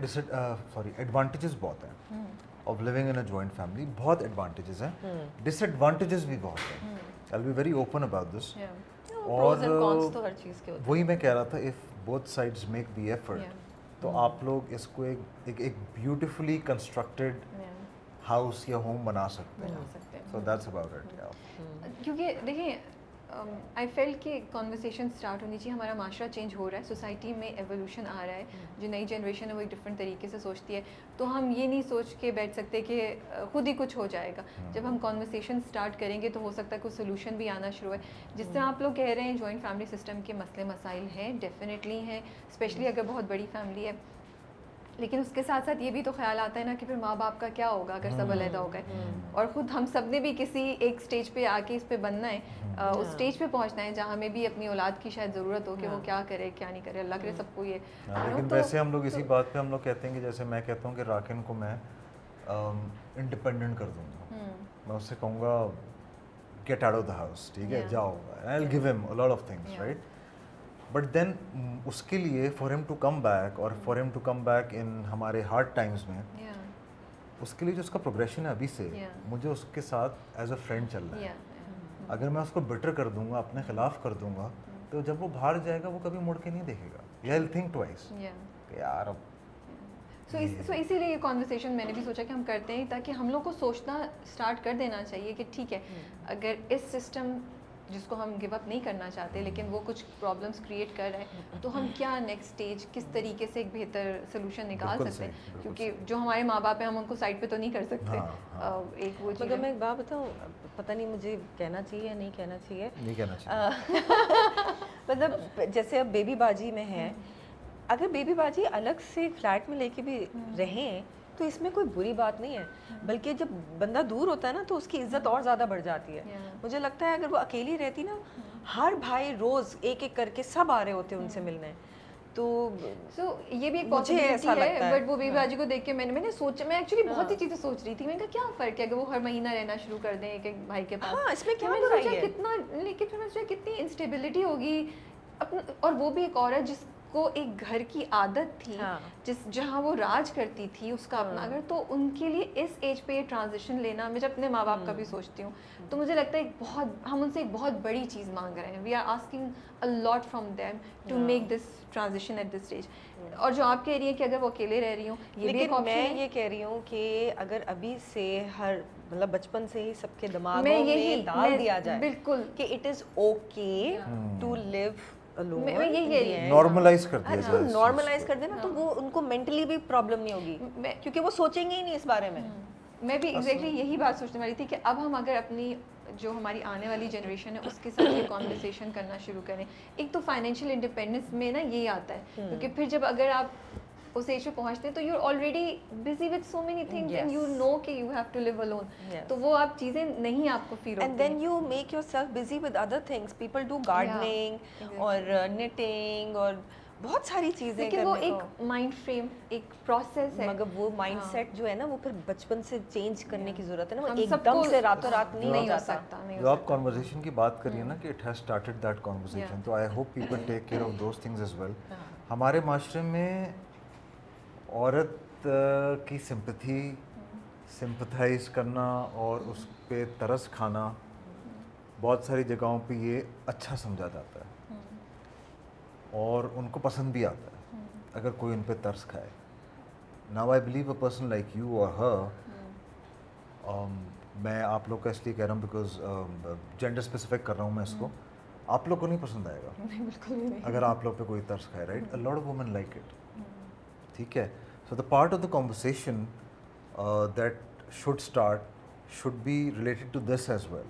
एडवांटेजेस बहुत हैं। of living in a joint family. बहुत advantages हैं, disadvantages भी बहुत हैं. I'll be very open about this. Pros and cons तो हर चीज़ के होते हैं. वही मैं कह रहा था, if both sides make the effort, तो आप लोग इसको एक beautifully constructed house या home बना सकते हैं. So that's about it. क्योंकि देखिए आई फेल कि कॉन्वर्सेशन स्टार्ट होनी चाहिए. हमारा माशरा चेंज हो रहा है, सोसाइटी में एवोल्यूशन आ रहा है, जो नई जनरेशन है वो एक डिफरेंट तरीके से सोचती है. तो हम ये नहीं सोच के बैठ सकते कि खुद ही कुछ हो जाएगा. जब हम कॉन्वर्सेशन स्टार्ट करेंगे तो हो सकता है कुछ सोल्यूशन भी आना शुरू है. जिस तरह आप लोग कह रहे हैं जॉइंट फैमिली सिस्टम के मसले मसाइल हैं, डेफिनेटली हैं, स्पेशली अगर बहुत बड़ी फैमिली है. लेकिन उसके साथ साथ ये भी तो ख्याल आता है ना कि फिर माँ बाप का क्या होगा अगर सब अलग हो गए. और ख़ुद हम सब ने भी किसी एक स्टेज पे आके इस पे बनना है, उस स्टेज पे पहुंचना है जहाँ हमें भी अपनी औलाद की शायद ज़रूरत हो कि वो क्या करे क्या नहीं करे. अल्लाह करे सबको ये. लेकिन वैसे हम लोग इसी बात पे हम लोग कहते हैं कि जैसे मैं कहता हूँ कि राकिन को मैं इंडिपेंडेंट कर दूँगा. मैं उससे कहूँगा get out of the house, ठीक है, जाओ. I will give him a lot of things, right. But then उसके लिए for him to come back और for him to come back in हमारे हार्ड टाइम्स में, उसके लिए जो उसका प्रोग्रेशन है अभी से, मुझे उसके साथ एज अ फ्रेंड चलना है. अगर मैं उसको बिटर कर दूंगा, अपने खिलाफ कर दूंगा, तो जब वो बाहर जाएगा वो कभी मुड़ के नहीं देखेगा. विल थिंक ट्वाइस यार अब. सो इसीलिए ये कॉन्वर्सेशन मैंने भी सोचा कि हम करते हैं, ताकि हम लोग को सोचना स्टार्ट कर देना चाहिए कि ठीक है, अगर इस सिस्टम जिसको हम गिव अप नहीं करना चाहते लेकिन वो कुछ प्रॉब्लम्स क्रिएट कर रहा है, तो हम क्या नेक्स्ट स्टेज किस तरीके से एक बेहतर सोल्यूशन निकाल सकते हैं. क्योंकि जो हमारे माँ बाप हैं हम उनको साइड पे तो नहीं कर सकते. एक वो मगर मैं एक बात बताऊँ, पता नहीं मुझे कहना चाहिए या नहीं कहना चाहिए. नहीं कहना चाहिए. मतलब जैसे अब बेबी बाजी में है, अगर बेबी बाजी अलग से फ्लैट में लेके भी रहें तो इसमें कोई बुरी बात नहीं है. बल्कि जब बंदा दूर होता है ना तो उसकी इज्जत और ज़्यादा बढ़ जाती है. मुझे लगता है अगर वो अकेली रहती ना, हर भाई रोज़ एक एक करके सब आ रहे होते उनसे मिलने. तो ये भी एक पॉसिबिलिटी है. बट वो बेबी बाजी को देख के मैंने सोचा, मैं एक्चुअली बहुत सी चीज़ें सोच रही थी. मैंने कहा क्या फ़र्क है अगर वो हर महीना रहना शुरू कर दें एक एक भाई के पास. हाँ, इसमें क्या बुराई है? कितना, लेकिन फिर मैं सोचा कितनी इंस्टेबिलिटी होगी अपना. और वो भी एक औरत जिस को एक घर की आदत थी, जहाँ वो राज करती थी, उसका अपना घर. तो उनके लिए इस एज पे ट्रांजिशन लेना, मैं जब अपने माँ बाप का भी सोचती हूँ तो मुझे लगता है हम उनसे एक बहुत बड़ी चीज़ मांग रहे हैं. We are asking a lot from them to make this transition at this stage. और जो आप कह रही हैं कि अगर वो अकेले रह रही हूँ, ये भी एक ऑप्शन है. मैं ये कह रही हूँ कि अगर अभी से हर मतलब बचपन से ही सबके दिमागों में डाल दिया जाए बिल्कुल कि it is okay to live normalize कर दिया जाए. नॉर्मलाइज कर देना तो वो उनको मेंटली भी प्रॉब्लम नहीं होगी, क्योंकि वो सोचेंगे ही नहीं इस बारे में. मैं भी एग्जैक्टली यही बात सोचने वाली थी कि अब हम अगर अपनी जो हमारी आने वाली जनरेशन है उसके साथ ये कॉन्वर्सेशन करना शुरू करें. एक तो फाइनेंशियल इंडिपेंडेंस में ना यही आता है, क्योंकि फिर जब अगर आप उस एज पे पहुंचते हैं तो you are already busy with so many things and you know कि you have to live alone. तो वो आप चीज़ें नहीं आपको फील होती. And then you make yourself busy with other things. People do gardening और निटिंग और बहुत सारी चीज़ें. लेकिन वो एक माइंड फ्रेम, एक प्रोसेस है. मगर वो माइंडसेट जो है ना वो फिर बचपन से चेंज करने की ज़रूरत है ना. वो एकदम से रातों रात नहीं हो सकता. जो आप कॉन्वर्सेशन की बात करिए ना कि it has started that conversation, तो I hope people take care of those things as well. हमारे माशरे में औरत की सिंपैथी, सिंपथाइज करना और उस पे तरस खाना बहुत सारी जगहों पे ये अच्छा समझा जाता है और उनको पसंद भी आता है अगर कोई उन पे तरस खाए. Now I believe a person like you और हर, मैं आप लोग का इसलिए कह रहा हूँ बिकॉज जेंडर स्पेसिफिक कर रहा हूँ मैं इसको. आप लोग को नहीं पसंद आएगा अगर आप लोग पे कोई तरस खाए, right. A lot of women like it. ठीक है. So the part of the conversation that should start should be related to this as well,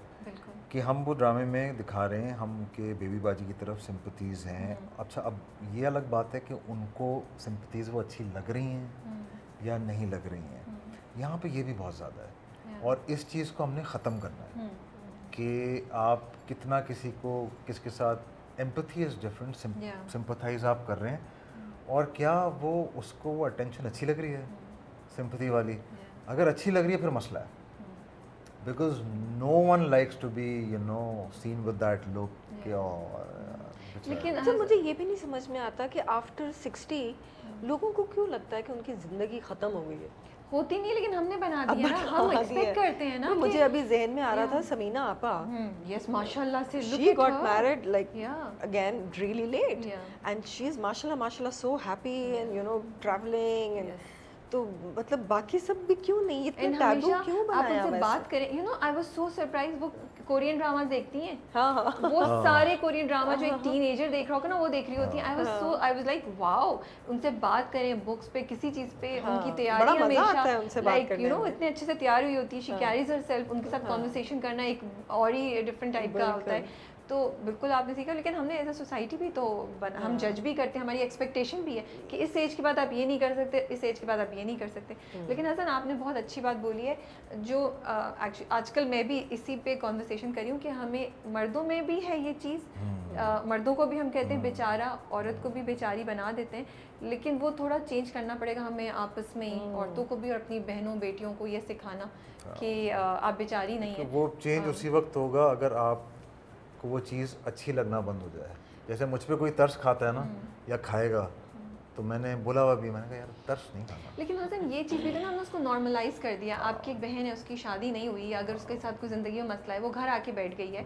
कि हम वो ड्रामे में दिखा रहे हैं हम के बेबी बाजी की तरफ सिंपथीज़ हैं. अच्छा, अब ये अलग बात है कि उनको सिंपथीज़ वो अच्छी लग रही हैं या नहीं लग रही हैं. यहाँ पे ये भी बहुत ज़्यादा है और इस चीज़ को हमने ख़त्म करना है कि आप कितना किसी को किसके साथ एम्पैथी इज़ डिफरेंट, सिंपथाइज आप कर रहे हैं और क्या वो उसको वो अटेंशन अच्छी लग रही है सिंपैथी वाली. अगर अच्छी लग रही है फिर मसला है, because no one likes to be seen with that look. लेकिन अच्छा, मुझे ये भी नहीं समझ में आता कि आफ्टर 60 लोगों को क्यों लगता है कि उनकी ज़िंदगी ख़त्म हो गई है. होती नहीं, लेकिन हमने बना दिया ना, हम बना दिया। एक्सपेक्ट करते हैं ना नहीं, मुझे कि अभी जहन में आ रहा था समीना आपा, यस माशाल्लाह से look she at got her. married like Yeah. again really late, Yeah. and she's mashallah so happy and you know traveling and Yes. तो मतलब बाकी सब भी क्यों नहीं, इतने एंड टैबू हमेशा क्यों आप बनाया उनसे वैसे? बात करें, you know I was so surprise, वो कोरियन ड्रामास देखती हैं, हाँ हाँ वो सारे कोरियन ड्रामा जो एक टीनेजर देख रहा होगा ना वो देख रही होती है। आई वाज लाइक वाओ, उनसे बात करें बुक्स पे, किसी चीज पे, हाँ, उनकी बड़ा तैयारी मजा हमेशा आता है उनसे बात लाइक करने यू नो में। इतने अच्छे से तैयार हुई होती है, शी कैरीज हरसेल्फ, उनके साथ कॉन्वर्सेशन करना एक और ही डिफरेंट टाइप का होता है। तो बिल्कुल आपने सीखा, लेकिन हमने एज अ सोसाइटी भी तो हम जज भी करते हैं, हमारी एक्सपेक्टेशन भी है कि इस एज के बाद आप ये नहीं कर सकते, इस एज के बाद आप ये नहीं कर सकते। लेकिन हसन आपने बहुत अच्छी बात बोली है, जो आजकल मैं भी इसी पे कॉन्वर्सेशन करी हूँ कि हमें मर्दों में भी है ये चीज़, मर्दों को भी हम कहते हैं बेचारा, औरत को भी बेचारी बना देते हैं, लेकिन वो थोड़ा चेंज करना पड़ेगा हमें आपस में ही, औरतों को भी और अपनी बहनों बेटियों को ये सिखाना कि आप बेचारी नहीं है। वो चेंज उसी वक्त होगा अगर आप को वो चीज़ अच्छी लगना बंद हो जाए। जैसे मुझ पे कोई तरस खाता है ना या खाएगा, तो मैंने बोला हुआ भी, मैंने कहा यार तरस नहीं खाना। लेकिन हसन ये चीज़ भी तो ना हमने उसको नॉर्मलाइज कर दिया। आपकी एक बहन है, उसकी शादी नहीं हुई, अगर उसके साथ कोई ज़िंदगी में मसला है, वो घर आके बैठ गई है,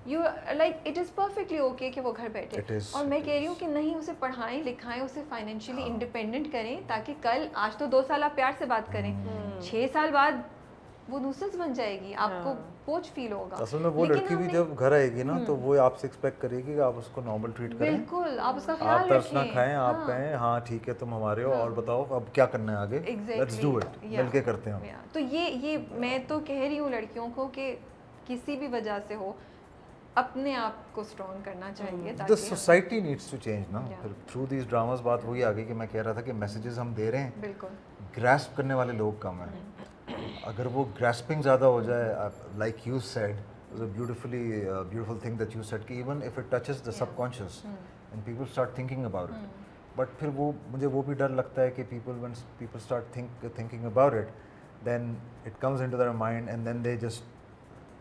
you like it is perfectly okay कि वो घर बैठे। और मैं कह रही हूँ कि नहीं, उसे पढ़ाएं लिखाएं, उसे फाइनेंशियली इंडिपेंडेंट करें, ताकि कल, आज तो 2 साल आप प्यार से बात करें, 6 साल बाद वो नुसरत बन जाएगी, आपको बोझ फील होगा। असल में वो लड़की भी जब घर आएगी ना, तो वो आपसे एक्सपेक्ट करेगी कि आप उसको नॉर्मल ट्रीट करें, बिल्कुल आप उसका आप ख्याल तरस ना रखें। खाएं, आप कहें हाँ ठीक है तुम हमारे हो, और बताओ अब क्या करना है आगे, लेट्स डू इट, मिलके करते हैं। तो ये मैं तो कह रही हूँ लड़कियों को कि किसी भी वजह से हो, अपने आप को स्ट्रॉन्ग करना चाहिए, द ताकि सोसाइटी नीड्स टू चेंज ना। फिर थ्रू दीज ड्रामास बात वही आ गई कि मैं कह रहा था कि मैसेजेस हम दे रहे हैं, बिल्कुल ग्रास्प करने वाले लोग कम हैं। अगर वो ग्रास्पिंग ज़्यादा हो जाए, like you said, a beautiful thing that you said, कि even if it touches the subconscious and people start thinking about it, but फिर वो मुझे वो भी डर लगता है कि when people start thinking about it, then it comes into their mind and then they just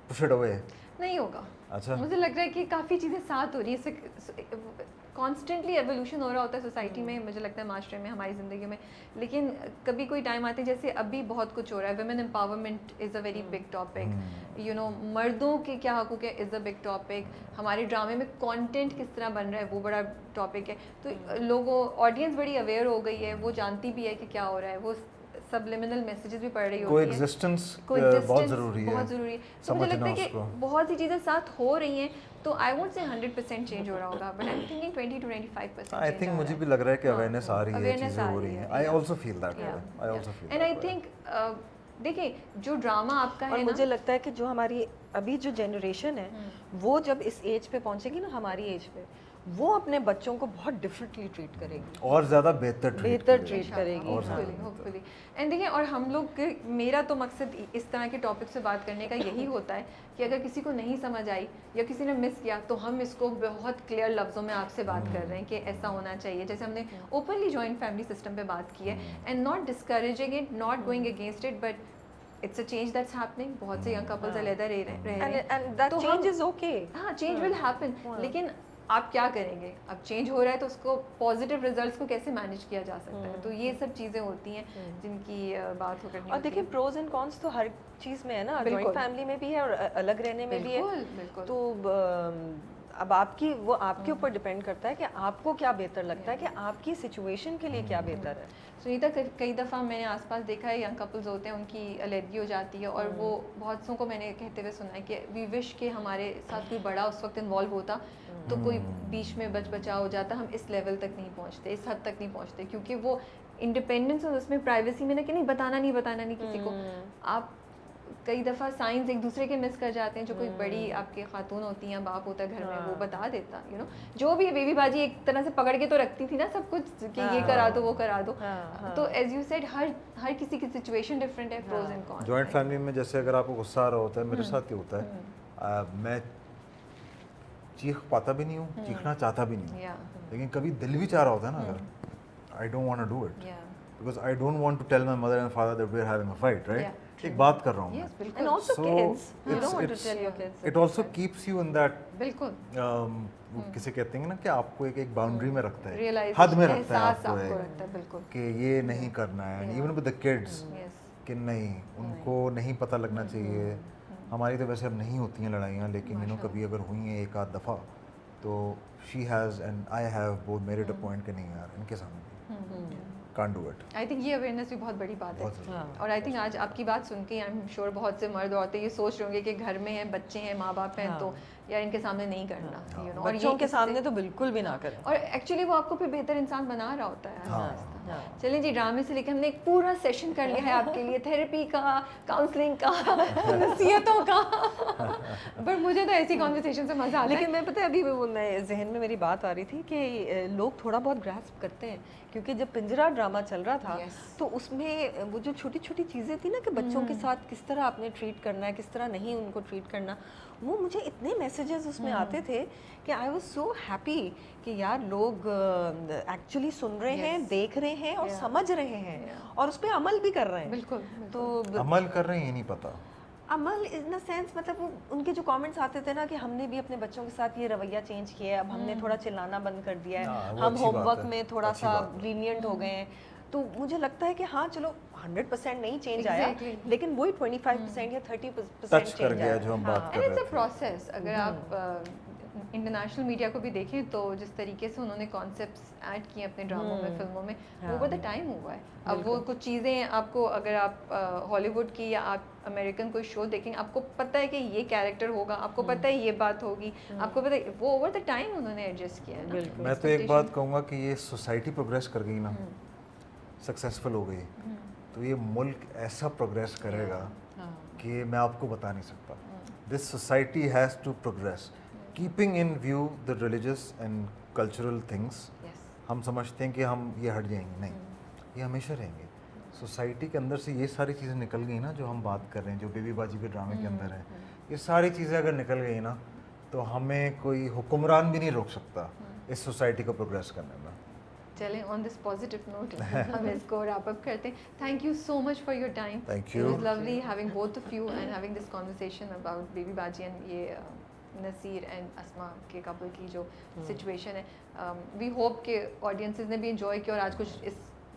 push it away. नहीं होगा। अच्छा, मुझे लग रहा है कि काफ़ी चीज़ें साथ हो रही है, कॉन्स्टेंटली एवोल्यूशन हो रहा होता है सोसाइटी में, मुझे लगता है माशरे में, हमारी ज़िंदगी में, लेकिन कभी कोई टाइम आते हैं, जैसे अभी बहुत कुछ हो रहा है, women empowerment is a very big topic, you know मर्दों के क्या हकूक़ है इज़ अ बिग टॉपिक, हमारे ड्रामे में कंटेंट किस तरह बन रहा है वो बड़ा टॉपिक है। तो लोगों, ऑडियंस बड़ी अवेयर हो गई है, वो जानती भी है कि क्या हो रहा है, वो सबलिमिनल मैसेजेस भी पढ़ रही होती है। कोएग्जिस्टेंस बहुत ज़रूरी है, बहुत ज़रूरी है। तो मुझे लगता है कि बहुत सी चीज़ें साथ हो रही हैं, तो आई वोंट से 100% चेंज हो रहा होगा, but I am thinking 20 to 25%। I think मुझे भी लग रहा है कि अवेयरनेस आ रही है, चीज़ें हो रही हैं। I also feel that, I also feel. And I think देखिए जो ड्रामा आपका है और ना, मुझे लगता है कि जो हमारी अभी जो जनरेशन है, वो जब इस एज पे पहुंचेगी ना, हमारी एज पे, वो अपने बच्चों को बहुत डिफरेंटली ट्रीट करेगी, और ज़्यादा बेहतर ट्रीट करेगी। होपफुली। एंड देखिए, और हम लोग, मेरा तो मकसद इस तरह के टॉपिक से बात करने का यही होता है कि अगर किसी को नहीं समझ आई या किसी ने मिस किया, तो हम इसको बहुत क्लियर लफ्ज़ों में आपसे बात कर रहे हैं कि ऐसा होना चाहिए। जैसे हमने ओपनली जॉइंट फैमिली सिस्टम पे बात की है, and not discouraging it, not going against it, but it's a change that's happening. बहुत से यंग कपल्स अलग रह रहे हैं, and that change is okay. हाँ, चेंज विल हैपन, लेकिन आप क्या करेंगे? अब चेंज हो रहा है तो उसको पॉजिटिव रिजल्ट्स को कैसे मैनेज किया जा सकता है? तो ये सब चीज़ें होती हैं जिनकी बात हो करनी। और देखिए, प्रोज एंड कॉन्स तो हर चीज़ में है ना, जॉइंट फैमिली में भी है और अलग रहने में भी है। तो अब आपके ऊपर डिपेंड करता है कि आपको क्या बेहतर लगता है, कि आपकी सिचुएशन के लिए क्या बेहतर है। सुनीता, कई दफ़ा मैंने आसपास देखा है, यंग कपल्स होते हैं, उनकी अलहदगी हो जाती है, और वो बहुत सौ को मैंने कहते हुए सुना है कि वी विश कि हमारे साथ कोई बड़ा उस वक्त इन्वॉल्व होता, तो कोई बीच में बचा हो जाता, हम इस लेवल तक नहीं पहुंचते, इस हद तक नहीं पहुंचते, क्योंकि वो इंडिपेंडेंस और उसमें प्राइवेसी में ना, कि नहीं बताना नहीं किसी को। आप कई दफ़ा साइंस एक दूसरे के मिस कर जाते हैं, जो कोई बड़ी आपके खातून होती हैं, बाप होता है घर में, वो बता देता, यू नो, जो भी बेबी बाजी एक तरह से पकड़ के तो रखती थी ना सब कुछ, कि ये करा दो वो करा दो। तो एज यू सेड, हर किसी की सिचुएशन डिफरेंट है, pros and cons. Joint family में जैसे अगर आपको गुस्सा आ रहा होता है, मेरे साथ ही होता है, मैं चीख पाता भी नहीं हूँ, चीखना चाहता भी नहीं हूँ, लेकिन कभी दिल भी चाह रहा होता है ना, अगर I don't want to do it, because I don't want to tell my mother and father that we are having a fight, right? एक बात कर रहा हूँ मैं। And also kids, you don't want to tell your kids. It also keeps you in that बिल्कुल वो किसे कहते हैं ना कि आपको एक बाउंड्री में रखता है, Realization, हद में रखता है एहसास आपको आपको एक, रखता है, बिल्कुल। कि ये नहीं करना है। Even with the kids Yes. कि नहीं, उनको नहीं पता लगना चाहिए। हमारी तो वैसे अब नहीं होती हैं लड़ाइयाँ, लेकिन कभी अगर हुई हैं एक आध दफ़ा तो she has and I have both made it a point कि नहीं यार इनके सामने can't do it. I think ये अवेयरनेस भी बहुत बड़ी बात है। बहुत ज़रूरी। और आई थिंक आज आपकी बात सुन के आई एम श्योर बहुत से मर्द औरतें ये सोच रहे होंगे कि घर में हैं, बच्चे हैं, माँ बाप हैं, तो यार इनके सामने नहीं करना, you know, और बच्चों ये के इससे- सामने तो बिल्कुल भी ना करें। और एक्चुअली वो आपको फिर बेहतर इंसान बना रहा होता है। हाँ। चलें जी, ड्रामे से लेकर हमने एक पूरा सेशन कर लिया है आपके लिए, थेरेपी का, काउंसलिंग का, नसीहतों का। पर मुझे तो ऐसी कॉन्वर्सेशन से मजा आता है। लेकिन मैं पता है अभी मैं जहन में मेरी बात आ रही थी कि लोग थोड़ा बहुत ग्रास्प करते हैं, क्योंकि जब पिंजरा ड्रामा चल रहा था Yes. तो उसमें वो जो छोटी छोटी चीज़ें थी ना कि बच्चों के साथ किस तरह आपने ट्रीट करना है, किस तरह नहीं उनको ट्रीट करना, वो मुझे इतने मैसेजेस उसमें आते थे कि आई वाज सो हैप्पी कि यार लोग एक्चुअली सुन रहे हैं, Yes. देख रहे हैं और Yeah. समझ रहे हैं और उस पर अमल भी कर रहे हैं। बिल्कुल, तो अमल कर रहे हैं ये नहीं पता। अमल इन द सेंस मतलब वो उनके जो कमेंट्स आते थे ना कि हमने भी अपने बच्चों के साथ ये रवैया चेंज किया है, अब हमने थोड़ा चिल्लाना बंद कर दिया हाँ, है, वो हम अच्छी बात होमवर्क है, में थोड़ा अच्छी सा बात है। लीनियंट हो गए हैं। तो मुझे लगता है कि हाँ चलो 100% नहीं चेंज आया, Exactly. लेकिन वही 25% या 30% टच कर चेंज गया आया। जो हम हाँ। बात कर एंड इट्स रहे अ थे। प्रोसेस। अगर आप इंटरनेशनल मीडिया को भी देखें तो जिस तरीके से उन्होंने कॉन्सेप्ट्स ऐड किए अपने ड्रामों में, फिल्मों में, वो ओवर द टाइम हुआ है। अब वो कुछ चीज़ें आपको, अगर आप हॉलीवुड की या आप अमेरिकन कोई शो देखेंगे, आपको पता है कि ये कैरेक्टर होगा, आपको पता है ये बात होगी, आपको पता है वो ओवर द टाइम उन्होंने एडजस्ट किया है ना। बिल्कुल। मैं तो एक बात कहूँगा कि ये सोसाइटी प्रोग्रेस कर गई ना, सक्सेसफुल हो गई, तो ये मुल्क ऐसा प्रोग्रेस करेगा कि मैं आपको बता नहीं सकता। This society has to progress keeping in view the religious and cultural things. Yes. हम समझते हैं कि हम ये हट जाएंगे, नहीं, ये हमेशा रहेंगे। सोसाइटी के अंदर से ये सारी चीज़ें निकल गई ना जो हम बात कर रहे हैं, जो बेबी बाजी के ड्रामे के अंदर है, ये सारी चीज़ें अगर निकल गई ना तो हमें कोई हुक्मरान भी नहीं रोक सकता इस सोसाइटी को प्रोग्रेस करने में। चलें, ऑन दिस पॉजिटिव नोट हम इसको रैप अप करते हैं। Thank you so much for your time. Thank it you. Was lovely having both of you and having this conversation about baby बाजी एंड ये नसीर एंड अस्मा के कपल की जो situation है। वी होप के ऑडियंसेस ने भी इंजॉय किया और आज कुछ इस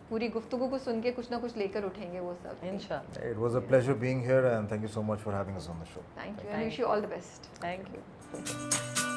पूरी गुफ्तगू को सुन के कुछ ना कुछ लेकर उठेंगे वो सब। इंशाल्लाह। It was a pleasure being here and thank you so much for having us on the show. Thank you, I wish you all the best. Thank you.